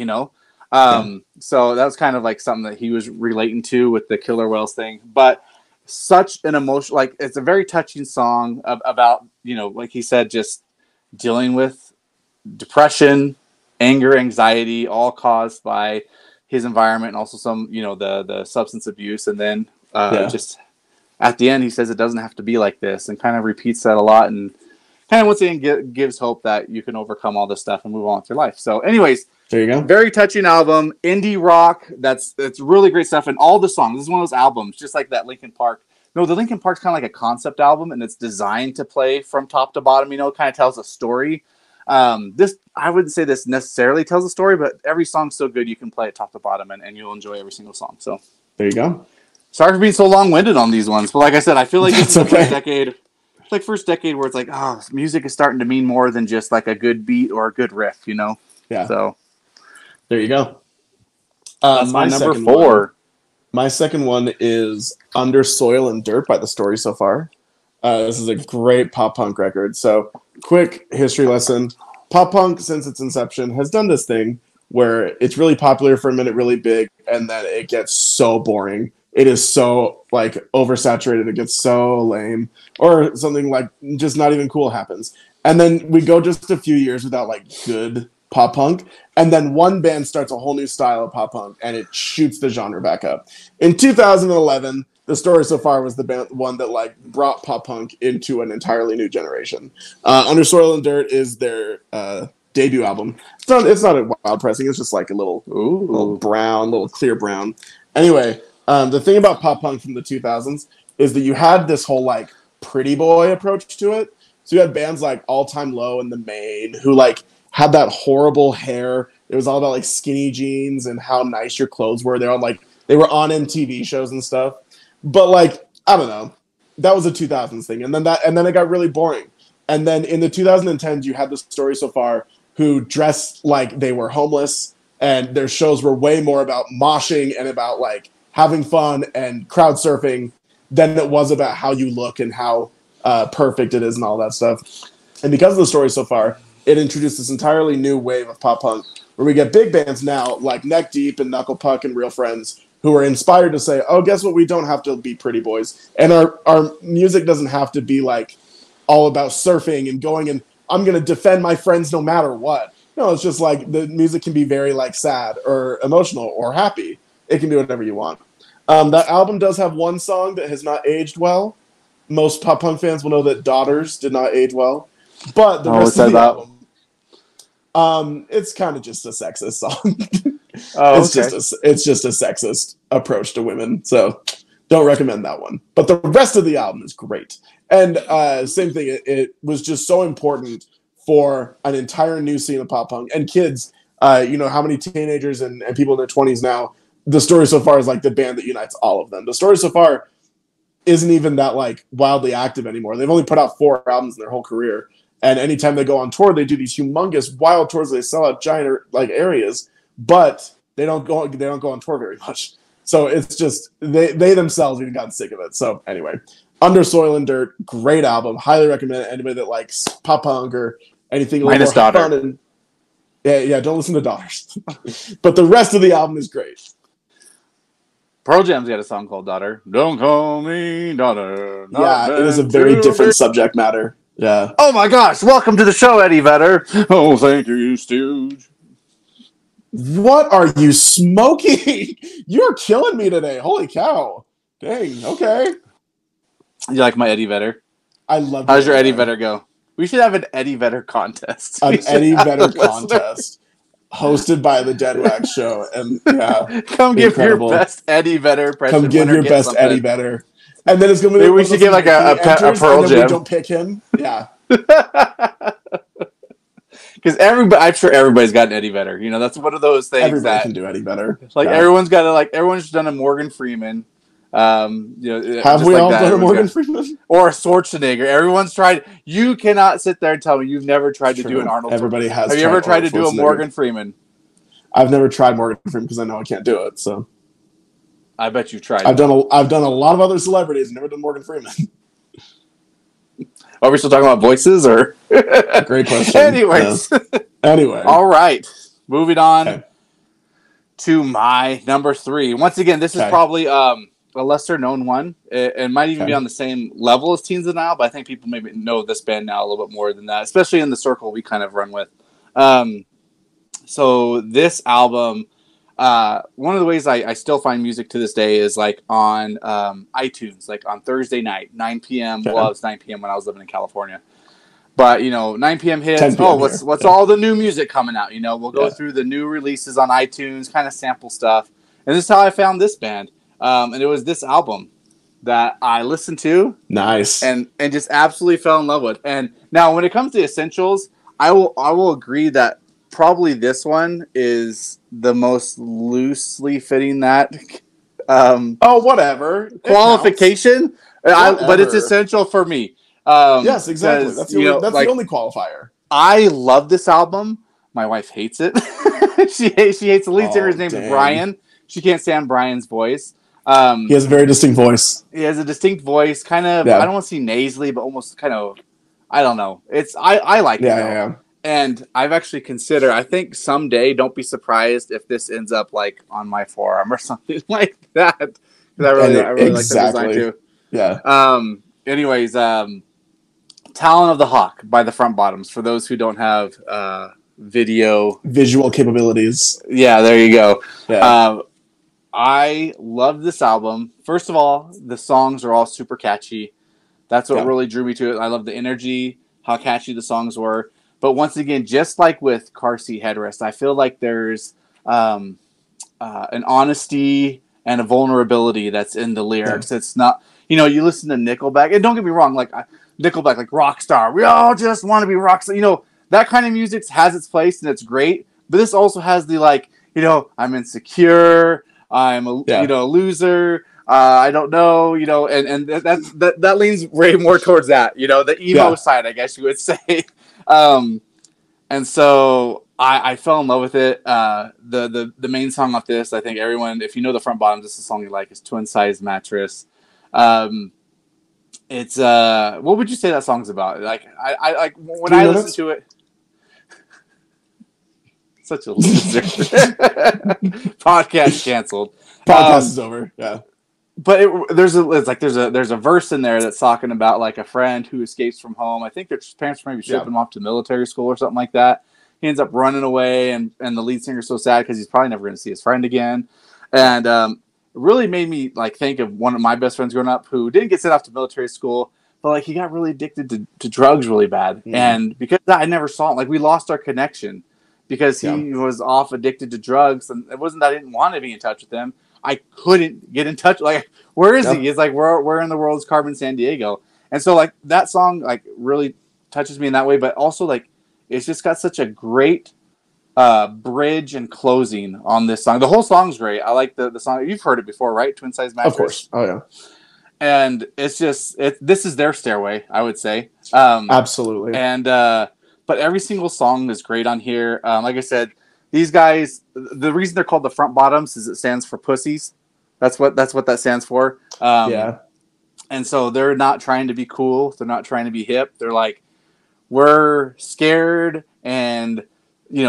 so that was kind of like something that he was relating to with the killer whales thing. But such an emotional, like, it's a very touching song about, like he said, just dealing with depression, anger, anxiety, all caused by his environment and also some, the substance abuse. And then just at the end, he says it doesn't have to be like this, and kind of repeats that a lot, and kind of once again gives hope that you can overcome all this stuff and move on with your life. So anyways, there you go. Very touching album, indie rock. That's really great stuff. And all the songs, this is one of those albums, just like that Linkin Park. No, the Linkin Park's kind of like a concept album, and it's designed to play from top to bottom, kind of tells a story. This, I wouldn't say this necessarily tells a story, but every song's so good you can play it top to bottom, and you'll enjoy every single song. So there you go. Sorry for being so long-winded on these ones, but like I said, I feel like it's the okay. first decade where it's like, music is starting to mean more than just like a good beat or a good riff, Yeah. So there you go. That's my number 4. My second one is Under Soil and Dirt by The Story So Far. This is a great pop punk record. So, quick history lesson. Pop punk, since its inception, has done this thing where it's really popular for a minute, really big, and then it gets so boring. It is so, like, oversaturated. It gets so lame. Or something, like, just not even cool happens. And then we go just a few years without, like, good pop punk. And then one band starts a whole new style of pop punk, and it shoots the genre back up. In 2011, The Story So Far was the one that, like, brought pop punk into an entirely new generation. Under Soil and Dirt is their debut album. It's not a wild pressing. It's just, like, a little brown, little clear brown. Anyway, the thing about pop punk from the 2000s is that you had this whole, like, pretty boy approach to it. So you had bands like All Time Low and The Maine who, like, had that horrible hair. It was all about, like, skinny jeans and how nice your clothes were. They were on MTV shows and stuff. But, like, I don't know. That was a 2000s thing. And then it got really boring. And then in the 2010s, you had The Story So Far who dressed like they were homeless, and their shows were way more about moshing and about, like, having fun and crowd surfing than it was about how you look and how perfect it is and all that stuff. And because of The Story So Far, it introduced this entirely new wave of pop punk where we get big bands now like Neck Deep and Knuckle Puck and Real Friends who are inspired to say, oh, guess what? We don't have to be pretty boys. And our music doesn't have to be, like, all about surfing and going and I'm going to defend my friends no matter what. No, it's just like the music can be very, like, sad or emotional or happy. It can be whatever you want. That album does have one song that has not aged well. Most pop punk fans will know that Daughters did not age well. But the rest of the album, it's kind of just a sexist song. It's just a sexist approach to women. So don't recommend that one. But the rest of the album is great. And same thing, it was just so important for an entire new scene of pop punk. And kids, how many teenagers and people in their 20s now, The Story So Far is like the band that unites all of them. The Story So Far isn't even that, like, wildly active anymore. They've only put out 4 albums in their whole career. And anytime they go on tour, they do these humongous wild tours. They sell out giant, like, areas, but they don't go on tour very much. So it's just they themselves even gotten sick of it. So anyway, Under Soil and Dirt, great album. Highly recommend it. Anybody that likes pop punk or anything. Minus Daughter. Yeah, don't listen to Daughters. But the rest of the album is great. Pearl Jam's got a song called Daughter. Don't call me daughter. Yeah, it is a very different subject matter. Yeah. Oh my gosh, welcome to the show, Eddie Vedder. Oh, thank you, Stooge. What are you smoking? You're killing me today. Holy cow. Dang, okay. You like my Eddie Vedder? I love How's your Eddie Vedder go? We should have an Eddie Vedder contest. An Eddie Vedder contest. hosted by the Deadwax Show, and yeah, Come give incredible. your best Eddie Vedder impression. Come give your best something. Eddie Vedder, and then it's gonna be. Maybe we should get like a Pearl and then Jam. we don't pick him. Yeah. Because I'm sure everybody's got an Eddie Vedder. You know, that's one of those things Everybody can do Eddie Vedder. Like everyone's got to everyone's done a Morgan Freeman. You know, have we all done a Morgan Freeman or a Schwarzenegger? Everyone's tried. You cannot sit there and tell me you've never tried to do an Arnold. Everybody has. Have you ever tried to do a Morgan Freeman? I've never tried Morgan Freeman because I know I can't do it. So I bet you tried. I've done a lot of other celebrities, never done Morgan Freeman. Are we still talking about voices or? Great question. Anyways. Anyway. All right. Moving on to my number 3. Once again, this is probably a lesser known one. It might even be on the same level as Teens of the Nile, but I think people maybe know this band now a little bit more than that, especially in the circle we kind of run with. So this album, one of the ways I still find music to this day is like on iTunes, like on Thursday night, 9 p.m. Well, it was 9 p.m. when I was living in California. But, you know, 9 p.m. hits, what's all the new music coming out? You know, we'll go through the new releases on iTunes, kind of sample stuff. And this is how I found this band. And it was this album that I listened to. Nice. And just absolutely fell in love with. And now when it comes to Essentials, I will agree that probably this one is the most loosely fitting that whatever qualification. But it's essential for me. Yes, exactly. That's the only qualifier. I love this album. My wife hates it. she hates the lead singer's name is Brian. She can't stand Brian's voice. He has a very distinct voice. He has a distinct voice, kind of. I don't want to say nasally, but almost kind of. I don't know. I like it. Yeah. And I've actually considered. I think someday, don't be surprised if this ends up like on my forearm or something like that. Because I really like the design too. Yeah. Anyways, Talon of the Hawk by the Front Bottoms. For those who don't have visual capabilities. Yeah, there you go. Yeah. I love this album. First of all, the songs are all super catchy. That's what really drew me to it. I love the energy, how catchy the songs were. But once again, just like with Car Seat Headrest, I feel like there's an honesty and a vulnerability that's in the lyrics. It's not, you listen to Nickelback, and don't get me wrong, like Nickelback, like Rockstar. We all just want to be rockstar. That kind of music has its place and it's great. But this also has the I'm insecure. I'm a loser. I don't know, and that leans way more towards that, the emo side, I guess you would say. And so I fell in love with it. The main song off this, I think everyone, if you know the Front Bottoms, this is a song you like, is Twin Size Mattress. It's what would you say that song's about? Like I like when I listen to it. Such a loser. Podcast canceled. Podcast is over. Yeah. But there's a verse in there that's talking about like a friend who escapes from home. I think their parents maybe shipping him off to military school or something like that. He ends up running away, and the lead singer's so sad because he's probably never going to see his friend again. And it really made me like think of one of my best friends growing up who didn't get sent off to military school, but like he got really addicted to drugs really bad. And because of that, I never saw him. Like we lost our connection because he was off addicted to drugs, and it wasn't that I didn't want to be in touch with him. I couldn't get in touch. Like, where is he? It's like, where in the world is Carmen Sandiego? And so, like, that song, like, really touches me in that way. But also, like, it's just got such a great bridge and closing on this song. The whole song's great. I like the song. You've heard it before, right? Twin Size Mattress. Of course. Oh, yeah. And it's just, this is their stairway, I would say. Absolutely. And, but every single song is great on here. Like I said, these guys, the reason they're called the Front Bottoms is it stands for pussies. That's what that stands for. And so they're not trying to be cool. They're not trying to be hip. They're like, we're scared and,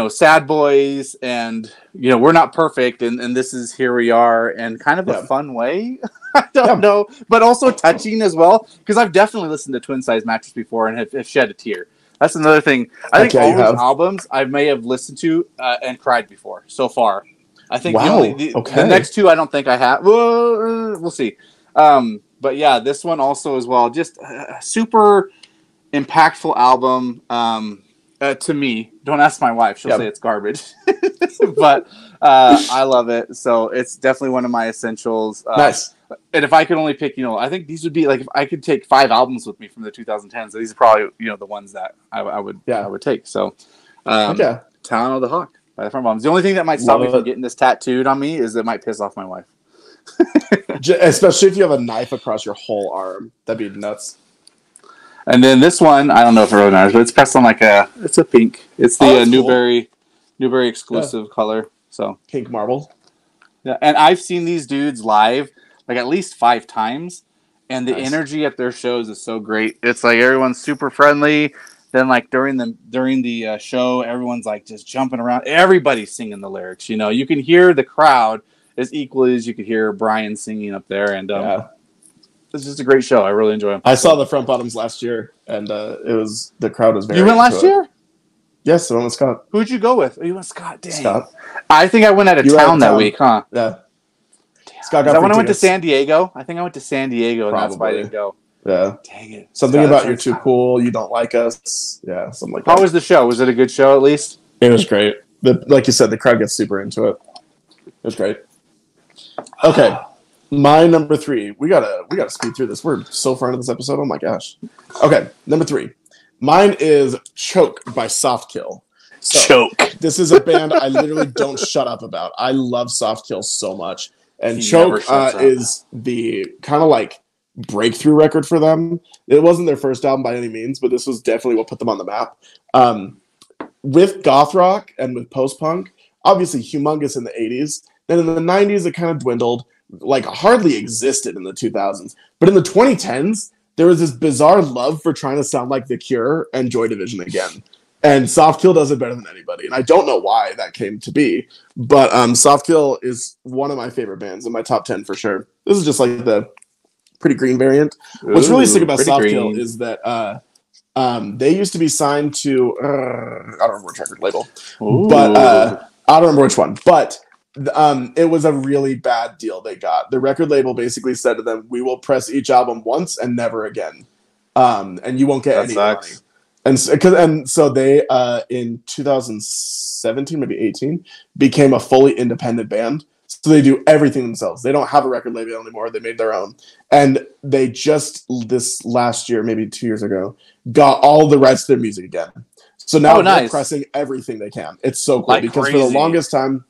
sad boys and, we're not perfect. And this is here we are, and kind of a fun way. I don't know, but also touching as well. Because I've definitely listened to Twin Size Mattress before and have shed a tear. That's another thing. I think all those albums I may have listened to and cried before so far. I think the next two I don't think I have. Well, we'll see. But yeah, this one also as well. Just a super impactful album. To me, don't ask my wife. She'll Yep. say it's garbage. But I love it. So it's definitely one of my essentials. Nice. And if I could only pick, I think these would be like if I could take 5 albums with me from the 2010s. These are probably the ones that I would take. So, Okay. Talon of the Hawk by the Front Bombs. The only thing that might stop me from getting this tattooed on me is it might piss off my wife. Especially if you have a knife across your whole arm, that'd be nuts. And then this one, I don't know if it really matters, but it's pressed on it's a pink. It's the Newberry exclusive color. So pink marble. Yeah, and I've seen these dudes live like at least 5 times, and the energy at their shows is so great. It's like everyone's super friendly. Then like during the show, everyone's like just jumping around. Everybody's singing the lyrics. You can hear the crowd as equally as you could hear Brian singing up there, and it's just a great show. I really enjoy them. I saw the Front Bottoms last year, and the crowd was very. You went last year? Yes, I went with Scott. Who'd you go with? Oh, you went Scott. Dang. Scott. I think I went out of town that week, huh? Yeah. Damn. Scott got when I went to San Diego. I think I went to San Diego, and that's why I didn't go. Yeah. Dang it. Something about you're too cool, you don't like us. Yeah, something like that. How was the show? Was it a good show at least? It was great. Like you said, the crowd gets super into it. It was great. Okay. My number 3. We gotta speed through this. We're so far into this episode. Oh my gosh. Okay, number 3. Mine is Choke by Softkill. So, Choke. This is a band I literally don't shut up about. I love Softkill so much. And Choke is the kind of like breakthrough record for them. It wasn't their first album by any means, but this was definitely what put them on the map. With goth rock and with post-punk, obviously humongous in the 80s. Then in the 90s, it kind of dwindled, like hardly existed in the 2000s. But in the 2010s, there was this bizarre love for trying to sound like The Cure and Joy Division again. And Softkill does it better than anybody. And I don't know why that came to be. But Softkill is one of my favorite bands in my top 10 for sure. This is just like the Pretty Green variant. What's really sick about Softkill is that they used to be signed to I don't remember which record label. But I don't remember which one. But it was a really bad deal they got. The record label basically said to them, "We will press each album once and never again, and you won't get any money." And so they in 2017, maybe 18, became a fully independent band. So they do everything themselves. They don't have a record label anymore. They made their own, and they just this last year, maybe 2 years ago, got all the rights to their music again. So now they're pressing everything they can. It's so cool because for the longest time,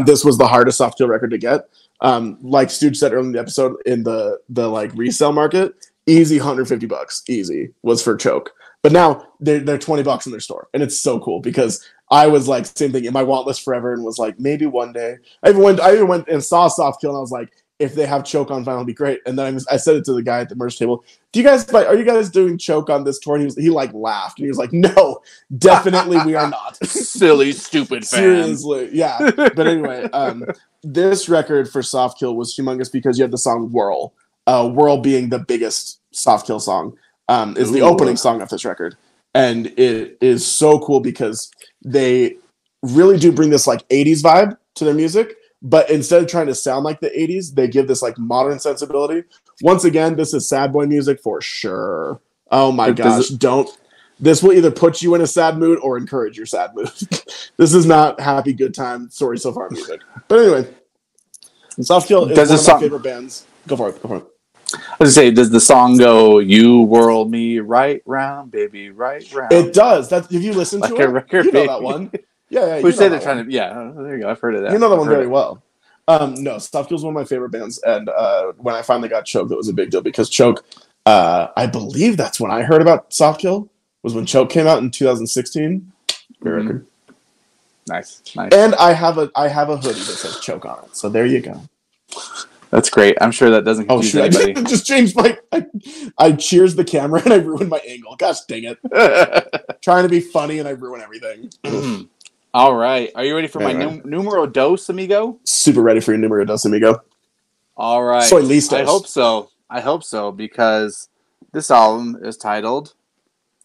this was the hardest Softkill record to get. Like Stooge said earlier in the episode, in the like resale market, easy $150, easy was for Choke. But now they're $20 in their store, and it's so cool because I was like same thing in my want list forever, and was like maybe one day. I even went and saw Softkill, and I was like, if they have Choke on vinyl, it'd be great. And then I said it to the guy at the merch table. Are you guys doing Choke on this tour? And he like laughed, and he was like, no, definitely we are not. Silly, stupid fan. Seriously, yeah. But anyway, this record for Softkill was humongous because you had the song Whirl. Whirl being the biggest Softkill song. Is the opening song of this record. And it is so cool because they really do bring this like 80s vibe to their music, but instead of trying to sound like the 80s, they give this like modern sensibility. Once again, this is sad boy music for sure. Oh my gosh, this will either put you in a sad mood or encourage your sad mood. This is not happy, good time, sorry so far music. But anyway, Softkill is one of my favorite bands. Go for it. I was gonna say, does the song go, "You whirl me right round, baby, right round"? It does. If you listen to it, record, you know that one. Yeah. We say they're trying to. Yeah, there you go. I've heard of that. You know that one very well. No, Softkill is one of my favorite bands, and when I finally got Choke, that was a big deal because Choke. I believe that's when I heard about Softkill. Was when Choke came out in 2016. Great record. Nice. And I have a hoodie that says Choke on it. So there you go. That's great. I'm sure that doesn't confuse anybody. I just changed I cheers the camera and I ruined my angle. Gosh dang it. Trying to be funny and I ruin everything. All right. Are you ready for my numero dos, amigo? Super ready for your numero dos, amigo. All right. Soy listos. I hope so because this album is titled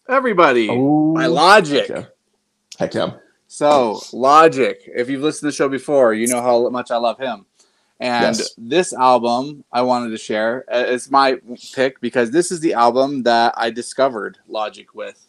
Everybody by Logic. Heck yeah. So, Logic, if you've listened to the show before, you know how much I love him. And this album I wanted to share is my pick because this is the album that I discovered Logic with.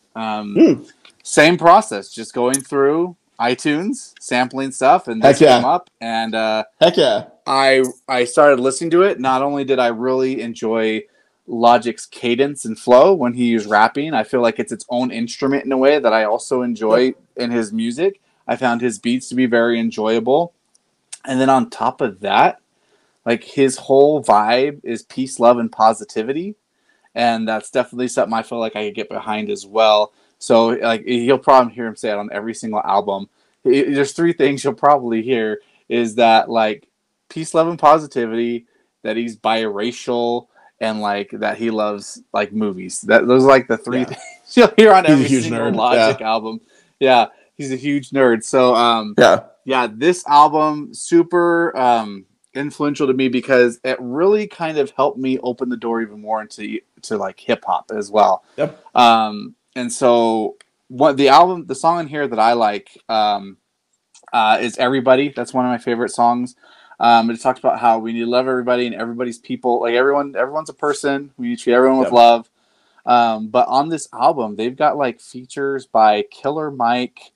Same process, just going through iTunes, sampling stuff, and this Heck yeah. came up, and Heck yeah. I started listening to it. Not only did I really enjoy Logic's cadence and flow when he was rapping, I feel like it's its own instrument in a way that I also enjoy in his music. I found his beats to be very enjoyable. And then on top of that, like his whole vibe is peace, love, and positivity. And that's definitely something I feel like I could get behind as well. So like you'll probably hear him say it on every single album. There's three things you'll probably hear is that like peace, love, and positivity, that he's biracial, and like that he loves like movies. Those are like the three things you'll hear on every single Logic album. Yeah, he's a huge nerd. So yeah, this album super influential to me because it really kind of helped me open the door even more into like hip hop as well. Yep. And so the song in here that I like is Everybody. That's one of my favorite songs. It talks about how we need to love everybody and everybody's people. Like everyone's a person. We need to treat everyone with love. But on this album, they've got like features by Killer Mike,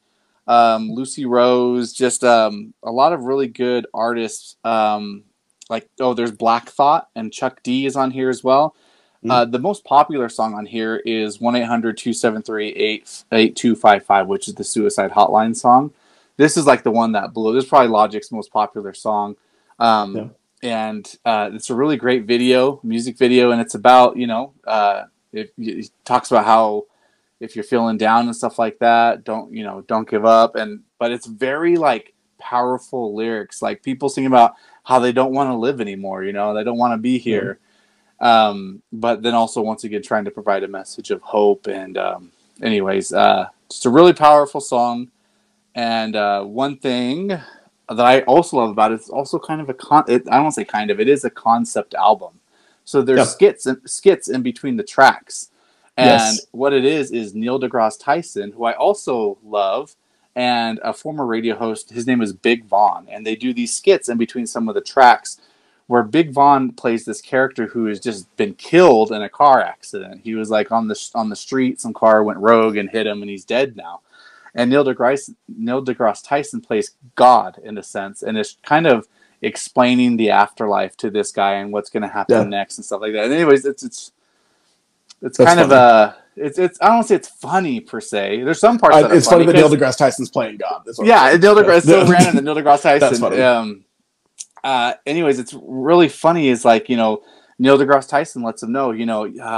Lucy Rose, just a lot of really good artists. There's Black Thought, and Chuck D is on here as well. The most popular song on here is 1-800-273-8255, which is the suicide hotline song. This is like the one that blew. This is probably Logic's most popular song. And it's a really great music video, and it's about, it talks about how if you're feeling down and stuff like that, don't give up. But it's very like powerful lyrics, like people sing about how they don't want to live anymore, they don't want to be here. But then also once again, trying to provide a message of hope. And just a really powerful song. And one thing that I also love about it, it's also kind of it is a concept album. So there's skits in between the tracks. And what it is Neil deGrasse Tyson, who I also love, and a former radio host, his name is Big Vaughn. And they do these skits in between some of the tracks where Big Vaughn plays this character who has just been killed in a car accident. He was like on the street, some car went rogue and hit him, and he's dead now. And Neil deGrasse Tyson plays God in a sense, and is kind of explaining the afterlife to this guy and what's going to happen next and stuff like that. And anyways, it's kind of it's I don't want to say it's funny per se. There's some parts that are it's funny that Neil deGrasse Tyson's playing God. Neil deGrasse so random that Neil deGrasse Tyson. That's funny. Anyways, it's really funny. Is like Neil deGrasse Tyson lets him know.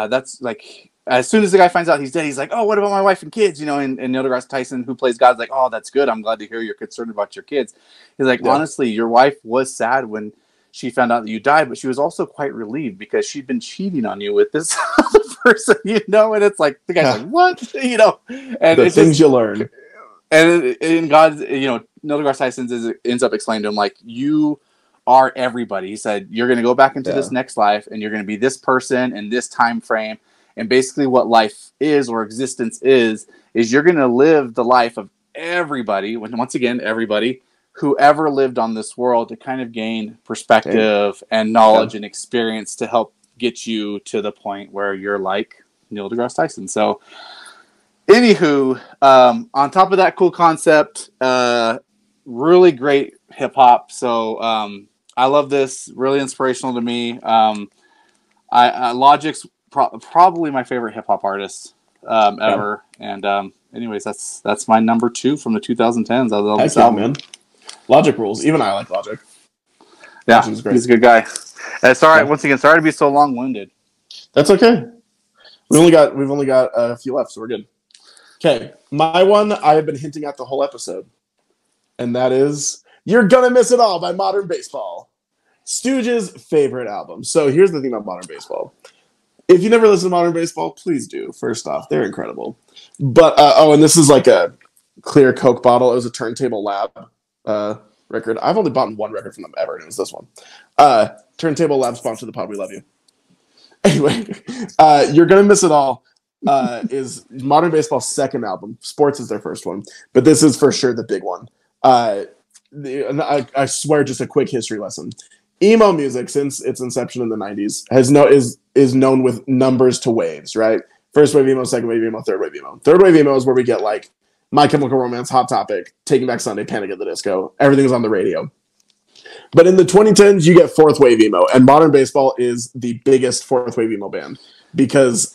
That's like. As soon as the guy finds out he's dead, he's like, "Oh, what about my wife and kids?" And Neil deGrasse Tyson, who plays God, is like, "Oh, that's good. I'm glad to hear you're concerned about your kids." He's like, "Honestly, your wife was sad when she found out that you died, but she was also quite relieved because she'd been cheating on you with this other person, And it's like the guy's like, "What?" And the things you learn. And in God, Neil deGrasse Tyson ends up explaining to him like, "You are everybody." He said, "You're going to go back into this next life, and you're going to be this person in this time frame." And basically what life is, or existence is you're going to live the life of everybody, once again, everybody who ever lived on this world, to kind of gain perspective and knowledge and experience to help get you to the point where you're like Neil deGrasse Tyson. So anywho, on top of that cool concept, really great hip hop. So I love this, really inspirational to me. Logic's probably my favorite hip hop artist ever. And anyways, that's my number 2 from the 2010s. I love this album, man. Logic rules. Even I like Logic. Yeah, he's a good guy. Sorry, once again, sorry to be so long-winded. That's okay. We've only got a few left, so we're good. Okay, my one I have been hinting at the whole episode, and that is "You're Gonna Miss It All" by Modern Baseball. Stooge's favorite album. So here's the thing about Modern Baseball. If you never listen to Modern Baseball, please do. First off, they're incredible. But and this is like a clear Coke bottle. It was a Turntable Lab record. I've only bought one record from them ever, and it was this one. Turntable Lab sponsor the pod. We love you. Anyway, "You're Gonna Miss It All" is Modern Baseball's second album. Sports is their first one, but this is for sure the big one. I swear, just a quick history lesson. Emo music, since its inception in the 90s, is known with numbers to waves, right? First wave emo, second wave emo, third wave emo. Third wave emo is where we get like My Chemical Romance, Hot Topic, Taking Back Sunday, Panic at the Disco. Everything was on the radio. But in the 2010s, you get fourth wave emo, and Modern Baseball is the biggest fourth wave emo band because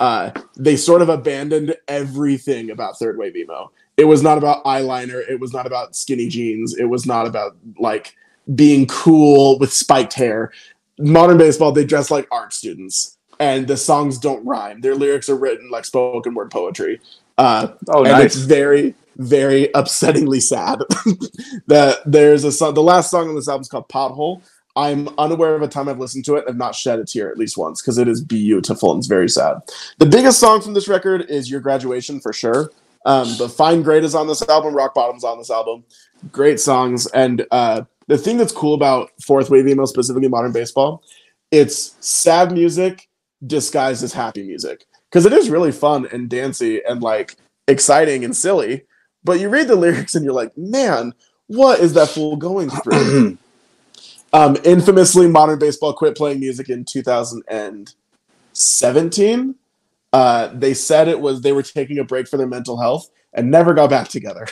they sort of abandoned everything about third wave emo. It was not about eyeliner. It was not about skinny jeans. It was not about like being cool with spiked hair. Modern Baseball, they dress like art students, and the songs don't rhyme. Their lyrics are written like spoken word poetry. And nice. It's very, very upsettingly sad. That there's a song. The last song on this album is called Pothole. I'm unaware of a time I've listened to it. I've not shed a tear at least once because it is beautiful and it's very sad. The biggest song from this record is Your Graduation for sure. But Fine Grade is on this album. Rock Bottom's on this album. Great songs. And the thing that's cool about fourth wave emo, specifically Modern Baseball, it's sad music disguised as happy music. Because it is really fun and dancey and like exciting and silly. But you read the lyrics and you're like, man, what is that fool going through? Infamously, Modern Baseball quit playing music in 2017. They said they were taking a break for their mental health and never got back together.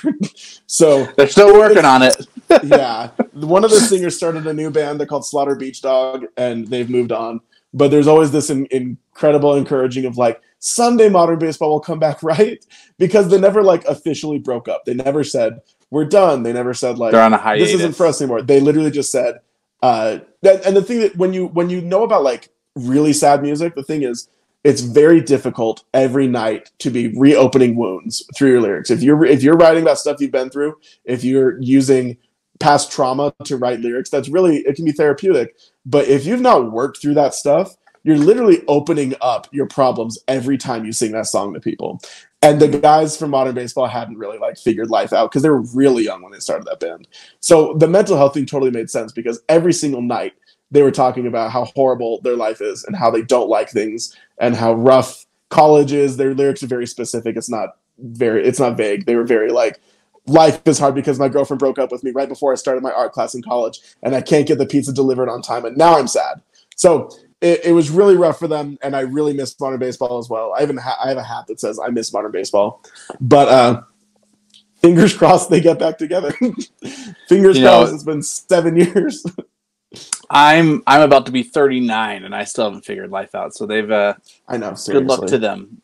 So they're still working on it. Yeah. One of the singers started a new band. They're called Slaughter Beach Dog, and they've moved on. But there's always this incredible encouraging of like, someday Modern Baseball will come back, right? Because they never like officially broke up. They never said, we're done. They never said like, they're on a hiatus. This isn't for us anymore. They literally just said, and the thing that when you know about like really sad music, the thing is, it's very difficult every night to be reopening wounds through your lyrics. If you're writing about stuff you've been through, if you're using past trauma to write lyrics, it can be therapeutic. But if you've not worked through that stuff, you're literally opening up your problems every time you sing that song to people. And the guys from Modern Baseball hadn't really like figured life out because they were really young when they started that band. So the mental health thing totally made sense because every single night they were talking about how horrible their life is and how they don't like things and how rough college is. Their lyrics are very specific. It's not vague. They were very like, life is hard because my girlfriend broke up with me right before I started my art class in college and I can't get the pizza delivered on time and now I'm sad. So it was really rough for them, and I really miss Modern Baseball as well. I have a hat that says I miss Modern Baseball. But fingers crossed they get back together. Fingers crossed. It's been 7 years. I'm about to be 39 and I still haven't figured life out. So they've I know, seriously. Good luck to them.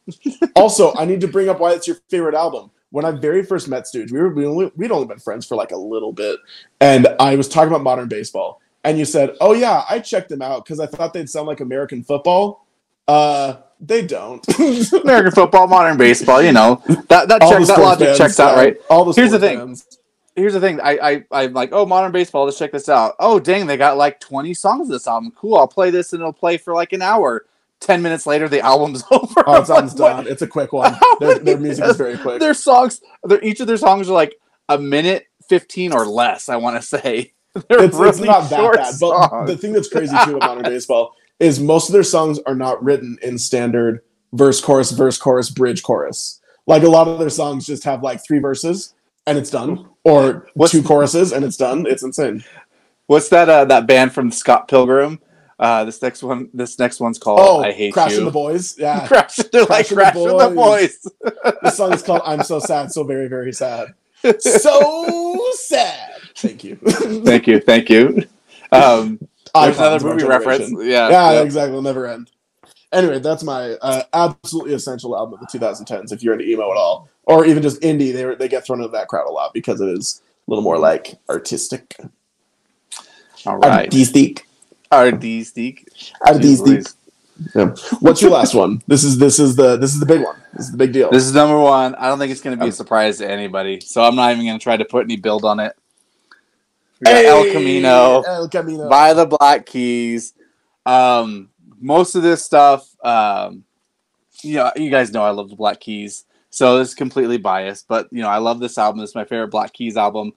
Also, I need to bring up why it's your favorite album. When I very first met Stooge, we'd only been friends for like a little bit, and I was talking about Modern Baseball, and you said, "Oh yeah, I checked them out because I thought they'd sound like American football." They don't. American football, Modern Baseball, you know that logic checks out, right? All the Here's the thing. Fans. Here's the thing. I'm like, oh, Modern Baseball, let's check this out. Oh, dang, they got like 20 songs of this album. Cool, I'll play this and it'll play for like an hour. 10 minutes later, the album's over. Oh, it's almost done. It's a quick one. Their music is very quick. Their songs, each of their songs are like a minute 15 or less, I want to say. It's not that bad. But the thing that's crazy, too, about Modern Baseball is most of their songs are not written in standard verse, chorus, bridge, chorus. Like, a lot of their songs just have, like, 3 verses, and it's done. Or 2 choruses, and it's done. It's insane. What's that band from Scott Pilgrim? This next one's called I Hate Crashing You. the Boys. Yeah. Crashing the Boys. The song is called I'm So Sad, So Very, Very Sad. So sad. Thank you. Thank you. There's another movie reference. Yeah, exactly. It'll never end. Anyway, that's my absolutely essential album of the 2010s if you're into emo at all. Or even just indie. They get thrown into that crowd a lot because it is a little more like artistic. All right. Artistic. Yeah. What's your last one? This is the big one. This is the big deal. This is number 1. I don't think it's going to be a surprise to anybody, so I'm not even going to try to put any build on it. We got El Camino by the Black Keys. Most of this stuff, you guys know I love the Black Keys, so this is completely biased. But I love this album. This is my favorite Black Keys album.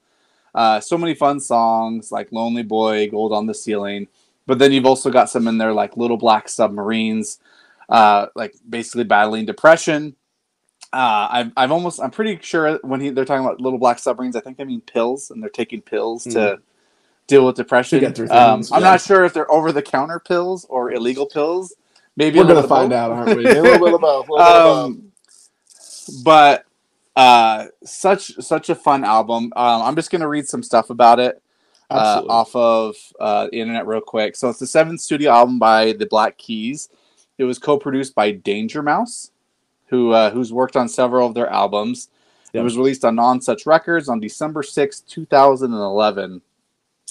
So many fun songs like Lonely Boy, Gold on the Ceiling. But then you've also got some in there like Little Black Submarines, like basically battling depression. I'm pretty sure when they're talking about Little Black Submarines, I think they mean pills, and they're taking pills to deal with depression. To get through things, I'm not sure if they're over-the-counter pills or illegal pills. Maybe we're going to find out, aren't we? A little bit of both. But Such a fun album. I'm just gonna read some stuff about it off of the internet real quick. So it's the 7th studio album by the Black Keys. It was co-produced by Danger Mouse, who's worked on several of their albums. Yep. It was released on Non-Such Records on December 6th, 2011.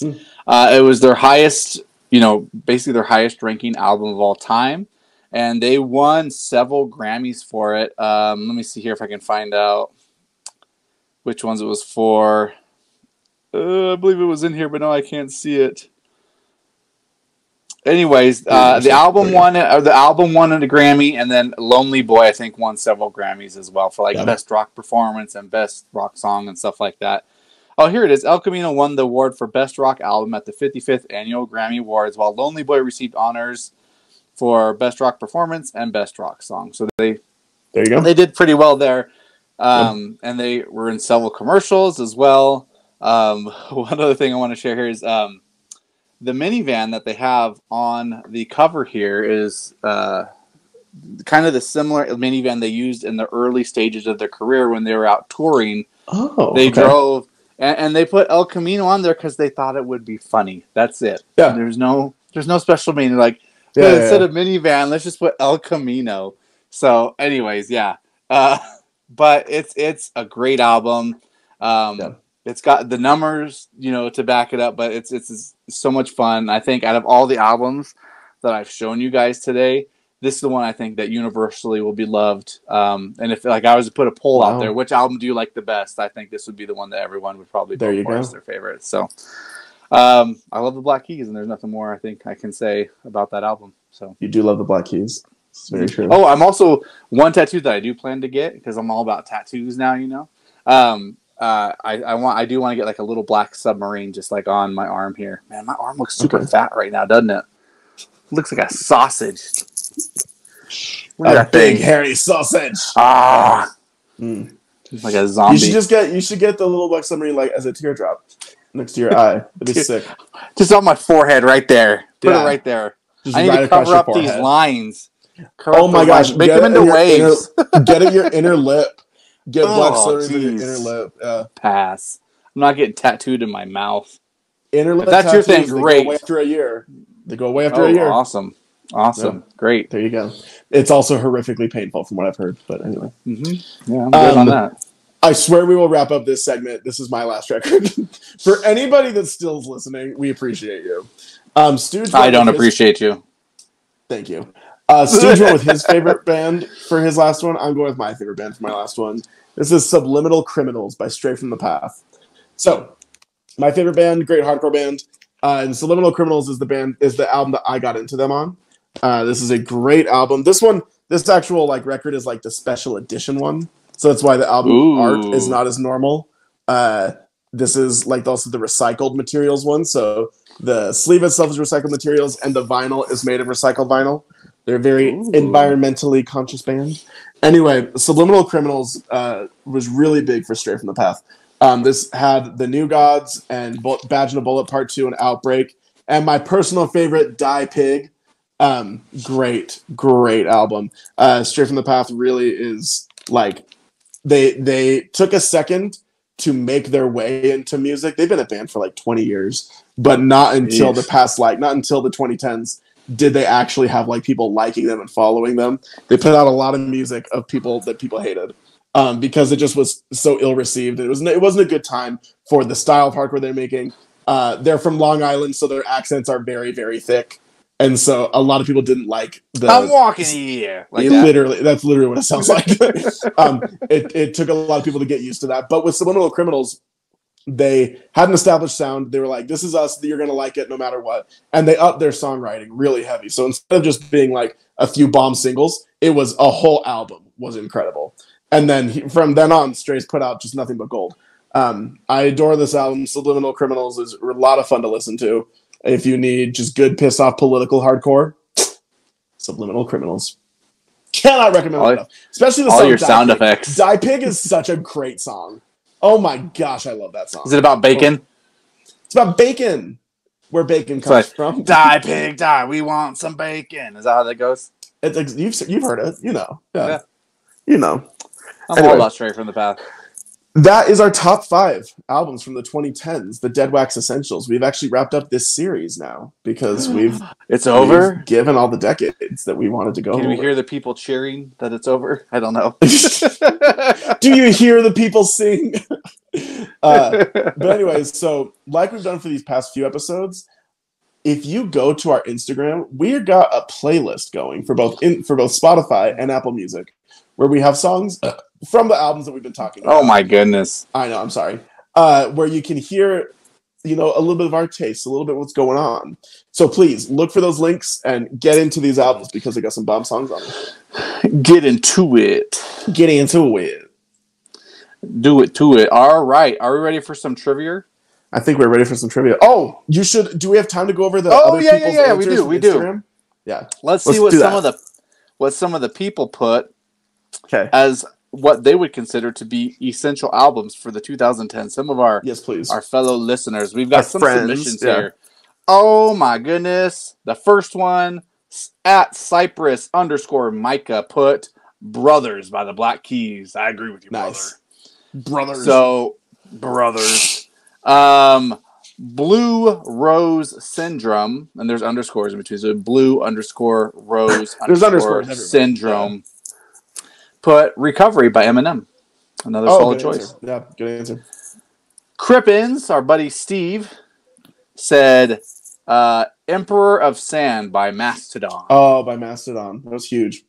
It was their highest, basically their highest ranking album of all time. And they won several Grammys for it. Let me see here if I can find out which ones it was for. I believe it was in here, but no, I can't see it. Anyways, the album won a Grammy, and then Lonely Boy, I think, won several Grammys as well for Best Rock Performance and Best Rock Song and stuff like that. Oh, here it is. El Camino won the award for Best Rock Album at the 55th Annual Grammy Awards, while Lonely Boy received honors for Best Rock Performance and Best Rock Song. So there you go. They did pretty well there. And they were in several commercials as well. One other thing I want to share here is the minivan that they have on the cover here is kind of the similar minivan they used in the early stages of their career when they were out touring. They drove, and they put El Camino on there because they thought it would be funny. That's it. Yeah. There's no special meaning. Instead of minivan, let's just put El Camino. So, anyways, yeah. But it's a great album. It's got the numbers, to back it up, but it's so much fun. I think out of all the albums that I've shown you guys today, this is the one I think that universally will be loved. And if I was to put a poll out there, which album do you like the best? I think this would be the one that everyone would probably vote for as their favorite. So I love the Black Keys, and there's nothing more I think I can say about that album. So you do love the Black Keys. It's very true. Oh, I'm also one tattoo that I do plan to get because I'm all about tattoos now. I do want to get a little black submarine just on my arm here. Man, my arm looks super fat right now, doesn't it? Looks like a sausage. Look at that big hairy sausage. Like a zombie. You should get the little black submarine as a teardrop next to your eye. It'd be sick. Just on my forehead right there. Put it right there. Just I need to cover up these lines. Oh my gosh! Make them into waves. Get it your inner lip. Get black slurs in your inner lip. Pass. I'm not getting tattooed in my mouth. Inner lip. If that's your thing. Great. They go away after a year. Awesome. Yeah. Great. There you go. It's also horrifically painful, from what I've heard. But anyway. Mm-hmm. Yeah, I'm good on that. I swear we will wrap up this segment. This is my last record. For anybody that still is listening, we appreciate you. Stooge. I don't appreciate you. Thank you. Stooge went with his favorite band for his last one. I'm going with my favorite band for my last one. This is Subliminal Criminals by Stray from the Path. So, my favorite band, great hardcore band, and Subliminal Criminals is the album that I got into them on. This is a great album. This actual record is the special edition one, so that's why the album art is not as normal. This is also the recycled materials one. So the sleeve itself is recycled materials, and the vinyl is made of recycled vinyl. They're a very environmentally conscious band. Anyway, Subliminal Criminals was really big for Stray from the Path. This had The New Gods and Badge and a Bullet Part 2 and Outbreak. And my personal favorite, Die Pig. Great album. Stray from the Path really is they took a second to make their way into music. They've been a band for 20 years, but not until the 2010s did they actually have people liking them and following them. They put out a lot of music of people that people hated because it just was so ill received. It wasn't a good time for the style of hardcore they're making. They're from Long Island, so their accents are very, very thick. And so a lot of people didn't like the... I'm walking here. That's literally what it sounds like. It took a lot of people to get used to that. But with Subliminal Criminals, they had an established sound. They were like, this is us. You're going to like it no matter what. And they upped their songwriting really heavy. So instead of just being a few bomb singles, it was a whole album. Was incredible. And then from then on, Stray's put out just nothing but gold. I adore this album. Subliminal Criminals is a lot of fun to listen to. If you need just good, pissed off political hardcore, Subliminal Criminals. Cannot recommend it enough. Especially the song your sound effects. Die Pig is such a great song. Oh my gosh, I love that song. Is it about bacon? It's about bacon. Where bacon comes from. Die, pig, die. We want some bacon. Is that how that goes? It's you've heard it. Yeah. You know. I'm all about Stray from the Path. That is our top 5 albums from the 2010s, the Deadwax Essentials. We've actually wrapped up this series now because we've given all the decades that we wanted to go. Can we hear the people cheering that it's over? I don't know. Do you hear the people sing? But anyways, so like we've done for these past few episodes, if you go to our Instagram, we've got a playlist going for both Spotify and Apple Music, where we have songs from the albums that we've been talking about. Oh my goodness! I know. I'm sorry. Where you can hear, a little bit of our taste, a little bit of what's going on. So please look for those links and get into these albums because they got some bomb songs on them. Get into it. Get into it. Do it to it. All right. Are we ready for some trivia? I think we're ready for some trivia. Oh, you should. Do we have time to go over the other people's answers? We do. Yeah. Let's see what some of the people put as what they would consider to be essential albums for the 2010. Some of our our fellow listeners. We've got some submissions here. Oh my goodness. The first one at Cypress _Micah put Brothers by the Black Keys. I agree with you, brother. Brothers. So, Brothers. Blue Rose Syndrome, and there's underscores in between. So Blue _Rose Syndrome. Put Recovery by Eminem. Another solid choice. Answer. Yeah, good answer. Crippins, our buddy Steve, said Emperor of Sand by Mastodon. Oh, by Mastodon. That was huge.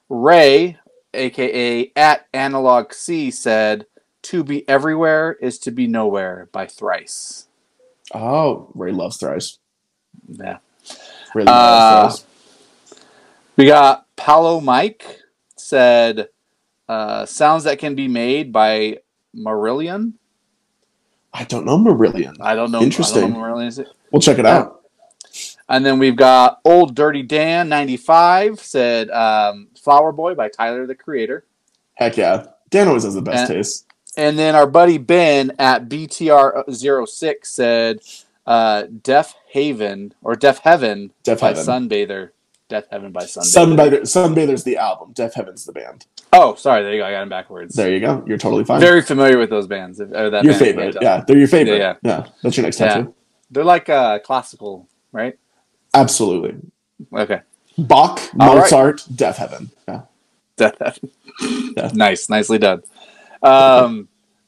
Ray, a.k.a. at Analog C, said To Be Everywhere is to Be Nowhere by Thrice. Oh, Ray loves Thrice. Yeah. Ray loves Thrice. We got Paolo Mike said Sounds That Can Be Made by Marillion. I don't know Marillion. I don't know. Interesting. I don't know Marillion is it? We'll check it out. And then we've got Old Dirty Dan 95 said Flower Boy by Tyler the Creator. Heck yeah. Dan always has the best taste. And then our buddy Ben at BTR06 said Deaf Heaven by Sunbather. Death Heaven by Sunbather. Sunbather's the album. Death Heaven's the band. Oh, sorry. There you go. I got them backwards. There you go. You're totally fine. Very familiar with those bands. Your favorite. Yeah, they're your favorite. Yeah. That's your next tattoo. They're like classical, right? Absolutely. Okay. Bach, Mozart, right. Death Heaven. Yeah. Death Heaven. Yeah. Nice. Nicely done.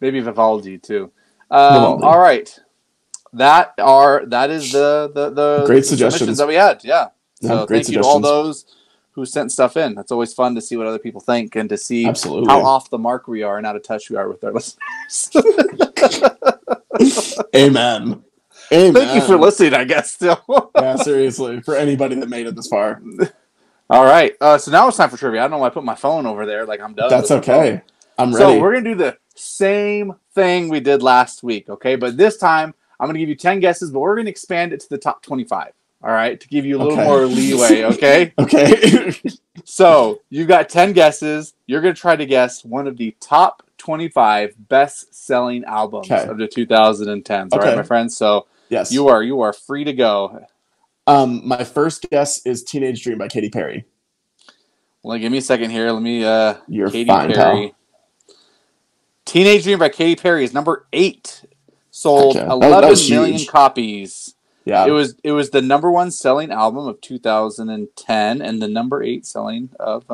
Maybe Vivaldi too. All right. That is the great suggestions that we had. Yeah. So great thank you to all those who sent stuff in. It's always fun to see what other people think and to see how off the mark we are and out of touch we are with our listeners. Amen. Thank you for listening, I guess, still. Yeah, seriously. For anybody that made it this far. All right. So now it's time for trivia. I don't know why I put my phone over there like I'm done. That's okay. I'm ready. So we're going to do the same thing we did last week, okay? But this time, I'm going to give you 10 guesses, but we're going to expand it to the top 25, all right? To give you a little more leeway, okay? Okay. So you've got 10 guesses. You're going to try to guess one of the top 25 best-selling albums of the 2010s, all right, my friends? So yes, you are free to go. My first guess is Teenage Dream by Katy Perry. Well, give me a second here. Let me You're Katy fine, Perry. pal. Teenage Dream by Katy Perry is number 8. Sold 11 million copies. Yeah. It was the number 1 selling album of 2010 and the number 8 selling of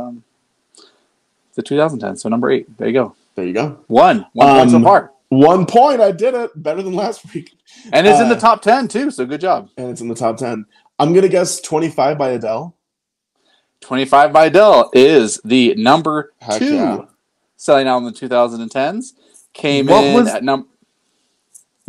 the 2010. So number 8. There you go. There you go. One point so far. 1 point. I did it. Better than last week. And it's in the top 10 too, so good job. And it's in the top 10. I'm going to guess 25 by Adele. 25 by Adele is the number 2 selling album in the 2010s. Came in at number...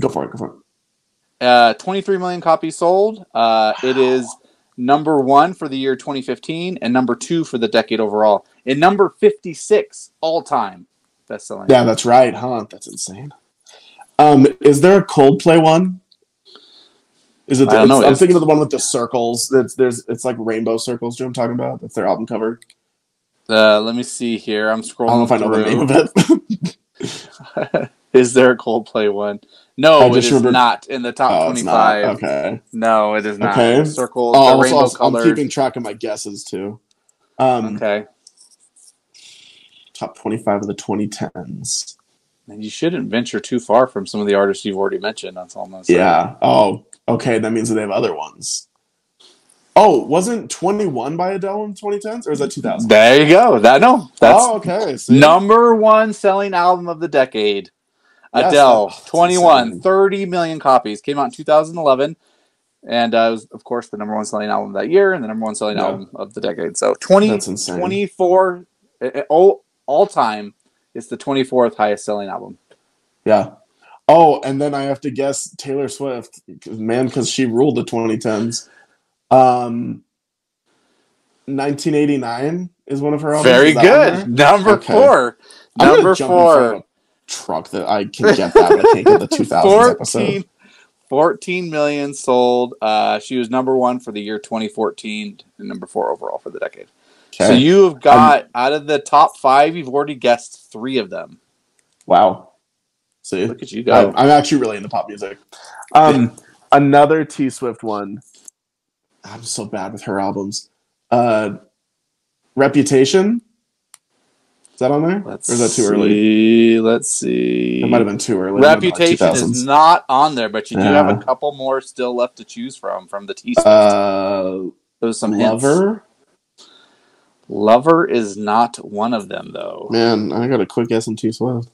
Go for it. 23 million copies sold. It is number 1 for the year 2015 and number 2 for the decade overall. And number 56 all-time best-selling. Yeah, that's right, huh? That's insane. Is there a Coldplay one? Is it? I'm thinking of the one with the circles. It's like rainbow circles. Do you know what I'm talking about? That's their album cover. Let me see here. I'm scrolling. I don't know if I know the name of it. Is there a Coldplay one? No, it is not in the top 25. Okay. No, it is not. Okay. Circles, the rainbow colors. I'm keeping track of my guesses too. Okay. top 25 of the 2010s. And you shouldn't venture too far from some of the artists you've already mentioned. That's all I'm gonna say. Yeah. Oh, okay. That means that they have other ones. Oh, wasn't 21 by Adele in 2010s? Or is that 2000? There you go. That's okay. See? number one selling album of the decade. Yes, Adele, that's 21, insane. 30 million copies. Came out in 2011. And it was, of course, the number one selling album that year and the number one selling album of the decade. So That's insane. 24 all time, it's the 24th highest selling album. Yeah. Oh, and then I have to guess Taylor Swift, man, because she ruled the 2010s. 1989 is one of her albums. Very good. Number 4. I'm Number gonna jump in front of a truck that I can get that, but I can't get the 2000s episode. 14 million sold. She was number 1 for the year 2014 and number 4 overall for the decade. Okay. So you've got, out of the top 5, you've already guessed 3 of them. Wow. See? Look at you go. I'm actually really into pop music. Another T Swift one. I'm so bad with her albums. Reputation? Is that on there? Or is that too early? Let's see. It might have been too early. Reputation is not on there, but you do have a couple more still left to choose from the T Swift. Those some Lover? Hints. Lover is not one of them, though. Man, I got a quick guess on T Swift.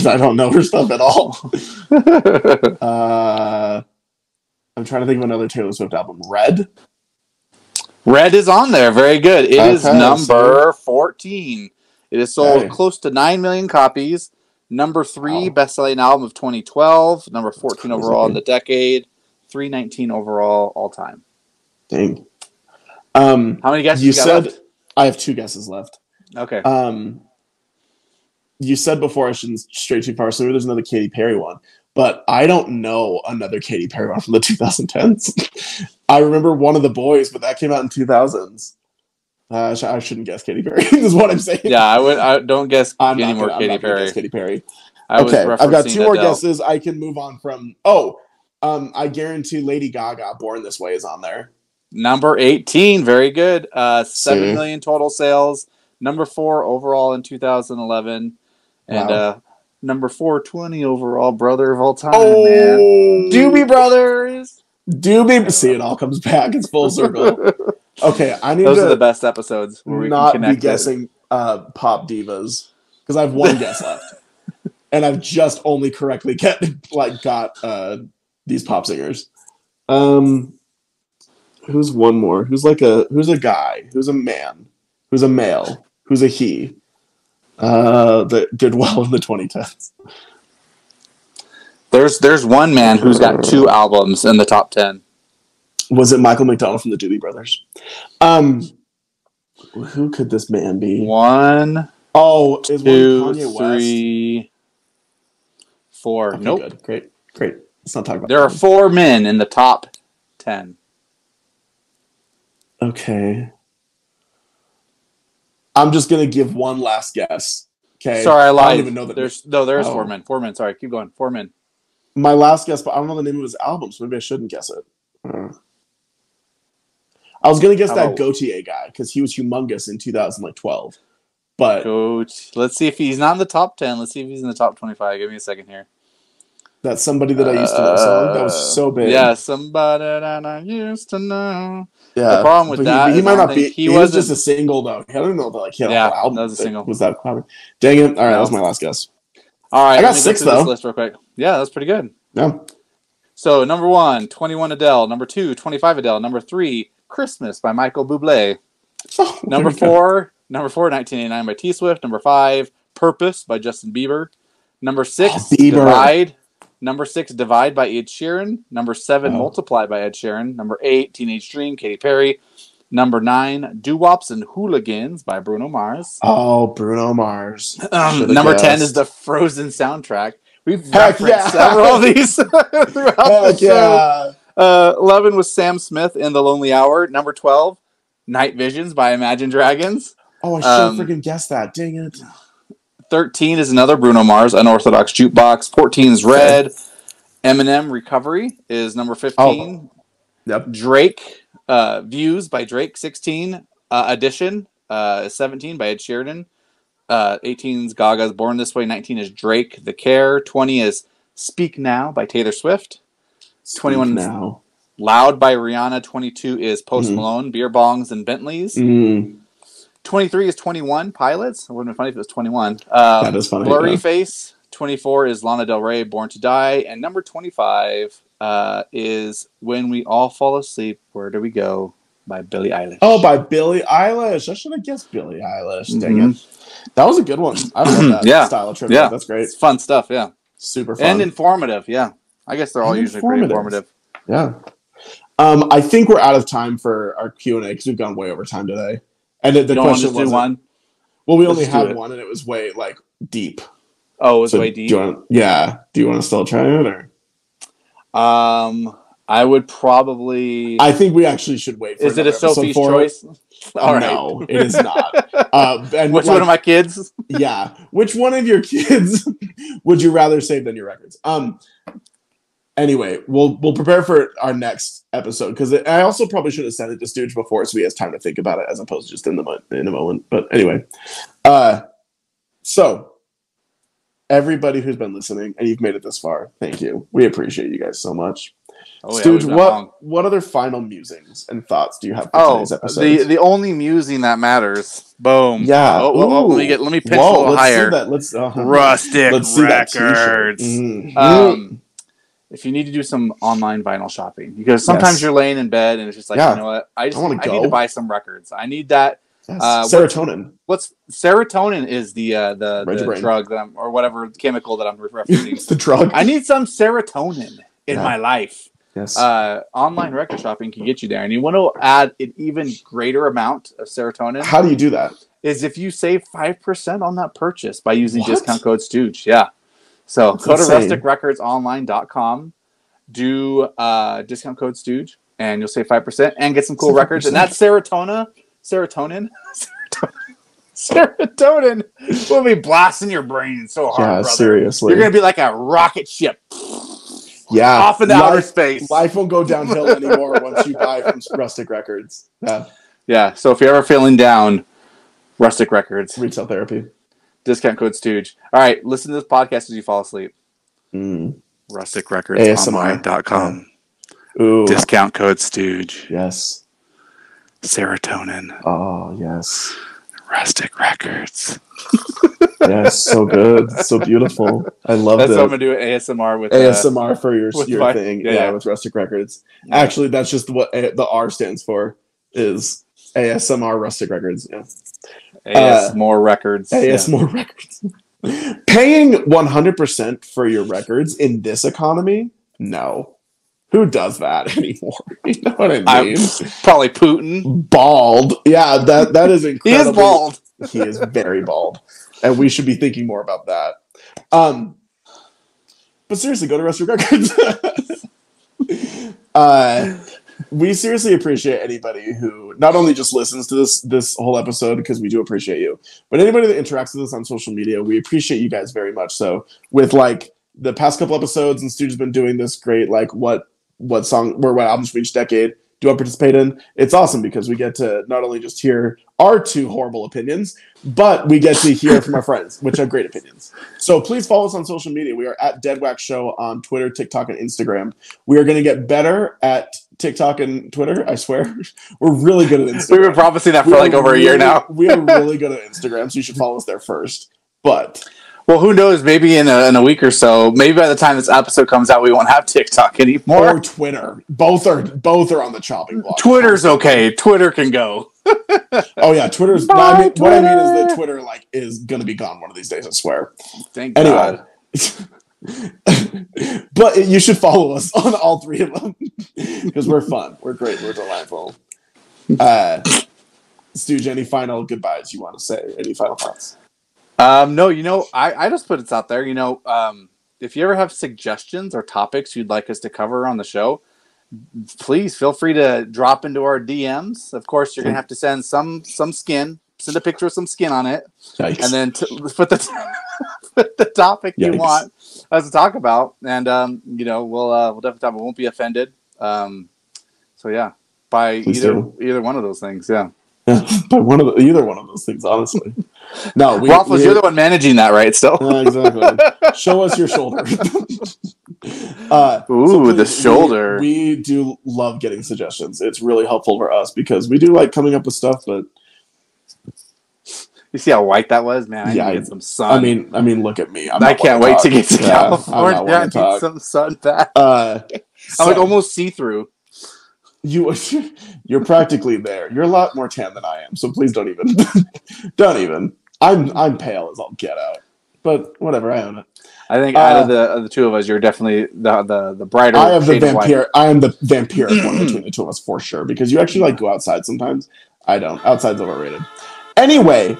I don't know her stuff at all. I'm trying to think of another Taylor Swift album. Red? Red is on there. Very good. It is number 14. It has sold close to 9 million copies. Number 3 best-selling album of 2012. Number 14 overall in the decade. 319 overall all time. Dang. How many guesses you got left? I have 2 guesses left. Okay. You said before I shouldn't stray too far, so maybe there's another Katy Perry one. But I don't know another Katy Perry one from the 2010s. I remember One of the Boys, but that came out in 2000s. I shouldn't guess Katy Perry. Is what I'm saying. Yeah, I don't guess any more Katy Perry. Katy Perry. Okay, I've got 2 more guesses. I can move on from. I guarantee Lady Gaga, "Born This Way" is on there. Number 18, very good. 7 million total sales. Number 4 overall in 2011, and number 420 overall. Brother of all time, man. Doobie Brothers. Doobie. See, it all comes back. It's full circle. Okay, I need Those are the best episodes where we not can connect be guessing pop divas because I have 1 guess left, and I've just only correctly got these pop singers. Who's one more? Who's a guy? Who's a man? Who's a male? Who's a he? That did well in the 2010s. There's one man who's got 2 albums in the top 10. Was it Michael McDonald from the Doobie Brothers? Who could this man be? 1, Oh, is 2, one Kanye 3, 4. Okay, nope. Good. Great. Let's not talk about. There are 4 men in the top 10. Okay. I'm just gonna give one last guess. Okay. Sorry, I lied. I don't even know that. There's 4 men. 4 men. Sorry, keep going. 4 men. My last guess, but I don't know the name of his album, so maybe I shouldn't guess it. I was gonna guess that Gautier guy because he was humongous in 2012. But let's see if he's not in the top 10. Let's see if he's in the top 25. Give me a second here. That's Somebody That I Used to Know song. That was so big. Yeah, Somebody That I Used to Know. Yeah. The problem with that he might not be. He was just a single though. I don't know that he had a whole album. That was a single. Was that popular? Dang it! All right, that was my last guess. All right, I got 6 though. This list real quick. Yeah, that's pretty good. Yeah. So number 1, 21 Adele. Number 2, 25 Adele. Number 3, Christmas by Michael Bublé. Oh, Number 4, 1989 by T Swift. Number 5, Purpose by Justin Bieber. Number 6, Divide. Number 6, Divide by Ed Sheeran. Number 7, Multiply by Ed Sheeran. Number 8, Teenage Dream, Katy Perry. Number 9, Doo-Wops and Hooligans by Bruno Mars. Oh, Bruno Mars. Number 10 is the Frozen soundtrack. We've referenced several of these throughout the show. 11 was Sam Smith in The Lonely Hour. Number 12, Night Visions by Imagine Dragons. Oh, I should have freaking guessed that. Dang it. 13 is another Bruno Mars, Unorthodox Jukebox. 14 is Red. Eminem, Recovery is number 15. Yep. Drake, Views by Drake, 16. Addition, 17 by Ed Sheeran. 18 is Gaga's Born This Way. 19 is Drake, The Care. 20 is Speak Now by Taylor Swift. 21 is now. Loud by Rihanna. 22 is Post Malone, Beer Bongs and Bentleys. 23 is 21 Pilots. It would have been funny if it was 21. That is funny. Blurry Yeah. Face. 24 is Lana Del Rey, Born to Die. And number 25 is When We All Fall Asleep, Where Do We Go by Billie Eilish. Oh, by Billie Eilish. I should have guessed Billie Eilish. Dang it. That was a good one. I love that style of trivia. Yeah. That's great. It's fun stuff, yeah. Super fun. And informative, yeah. I guess they're all usually pretty informative. Yeah. I think we're out of time for our Q&A because we've gone way over time today. And the question was one. Well, we only had one, and it was way deep. Oh, it was way deep. Do you want to still try it, or? I would probably. I think we actually should wait. Is it a Sophie's choice? All right. No, it is not. And which one of my kids? Yeah, which one of your kids would you rather save than your records? Anyway, we'll prepare for our next episode because I also probably should have sent it to Stooge before so he has time to think about it as opposed to just in a moment. But anyway, so everybody who's been listening and you've made it this far, thank you. We appreciate you guys so much. Oh, Stooge, what other final musings and thoughts do you have for today's episode? The only musing that matters. Boom. Yeah. Let me pitch a little higher. Let's Rustic Records. If you need to do some online vinyl shopping, because sometimes you're laying in bed and it's just like, you know what, I need to buy some records. I need that. Yes. Serotonin. Serotonin is the drug or whatever chemical that I'm referencing. It's the drug. I need some serotonin in my life. Yes. Online record shopping can get you there, and you want to add an even greater amount of serotonin. How do you do that? Is if you save 5% on that purchase by using discount code Stooge. Yeah. So go to rusticrecordsonline.com, do discount code Stooge, and you'll save 5% and get some cool records. And that serotonin will be blasting your brain so hard, brother. Seriously. You're going to be like a rocket ship. Yeah. Off into outer space. Life won't go downhill anymore once you buy from Rustic Records. Yeah. Yeah. So if you're ever feeling down, Rustic Records. Retail therapy. Discount code Stooge. All right. Listen to this podcast as you fall asleep. RusticRecordsOnline.com. Ooh. Discount code Stooge. Yes. Serotonin. Oh, yes. Rustic Records. Yes, so good. So beautiful. I love that. That's what I'm going to do ASMR with. ASMR for your thing. Yeah, with Rustic Records. Yeah. Actually, that's just what the R stands for, is ASMR Rustic Records. Yeah. AS More Records. AS More Records. Paying 100% for your records in this economy? No. Who does that anymore? You know what I mean? Probably Putin. Bald. Yeah, that is incredible. He is bald. He is very bald. And we should be thinking more about that. But seriously, go to Rustic Records. We seriously appreciate anybody who not only just listens to this whole episode, because we do appreciate you, but anybody that interacts with us on social media, we appreciate you guys very much. So with the past couple episodes, and Stooge has been doing this great, what song or what albums from each decade do I participate in? It's awesome because we get to not only just hear our two horrible opinions, but we get to hear from our friends, which have great opinions. So please follow us on social media. We are at Deadwax Show on Twitter, TikTok, and Instagram. We are going to get better at TikTok and Twitter, I swear. We're really good at Instagram. We've been promising that for over a year now. We are really good at Instagram, so you should follow us there first. But... well, who knows? Maybe in a week or so, maybe by the time this episode comes out, we won't have TikTok anymore. Or Twitter. Both are on the chopping block. Twitter's okay. Twitter can go. Oh yeah, Twitter's. What I mean is that Twitter is going to be gone one of these days. I swear. Thank God. But you should follow us on all three of them because we're fun. We're great. We're delightful. Stooge, any final goodbyes you want to say? Any final thoughts? No, I just put it out there. If you ever have suggestions or topics you'd like us to cover on the show, please feel free to drop into our DMs. Of course, you're going to have to send some skin, send a picture of some skin on it, Yikes. and then put the topic you want us to talk about. And, we'll definitely talk. We won't be offended. So yeah, by either one of those things. Yeah. By either one of those things, honestly. No, Waffles, you're the one managing that, right? Still, exactly. Show us your shoulder. Ooh, the shoulder. We do love getting suggestions. It's really helpful for us because we do like coming up with stuff, but you see how white that was, man. I need to get some sun. I mean, look at me. I can't wait to get to California. I need some sun back. I'm like almost see through. You're practically there. You're a lot more tan than I am, so please don't even. Don't even. I'm pale as all get out, but whatever. I own it. I think out of the two of us, you're definitely the brighter. I am the vampire. I am the vampiric one between the two of us for sure. Because you actually like go outside sometimes. I don't. Outside's overrated. Anyway,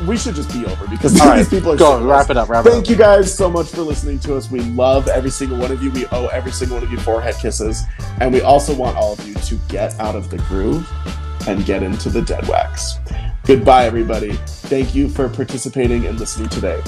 we should just be over because these people are. Go wrap it up. Thank you guys so much for listening to us. We love every single one of you. We owe every single one of you forehead kisses, and we also want all of you to get out of the groove and get into the Deadwax. Goodbye, everybody. Thank you for participating and listening today.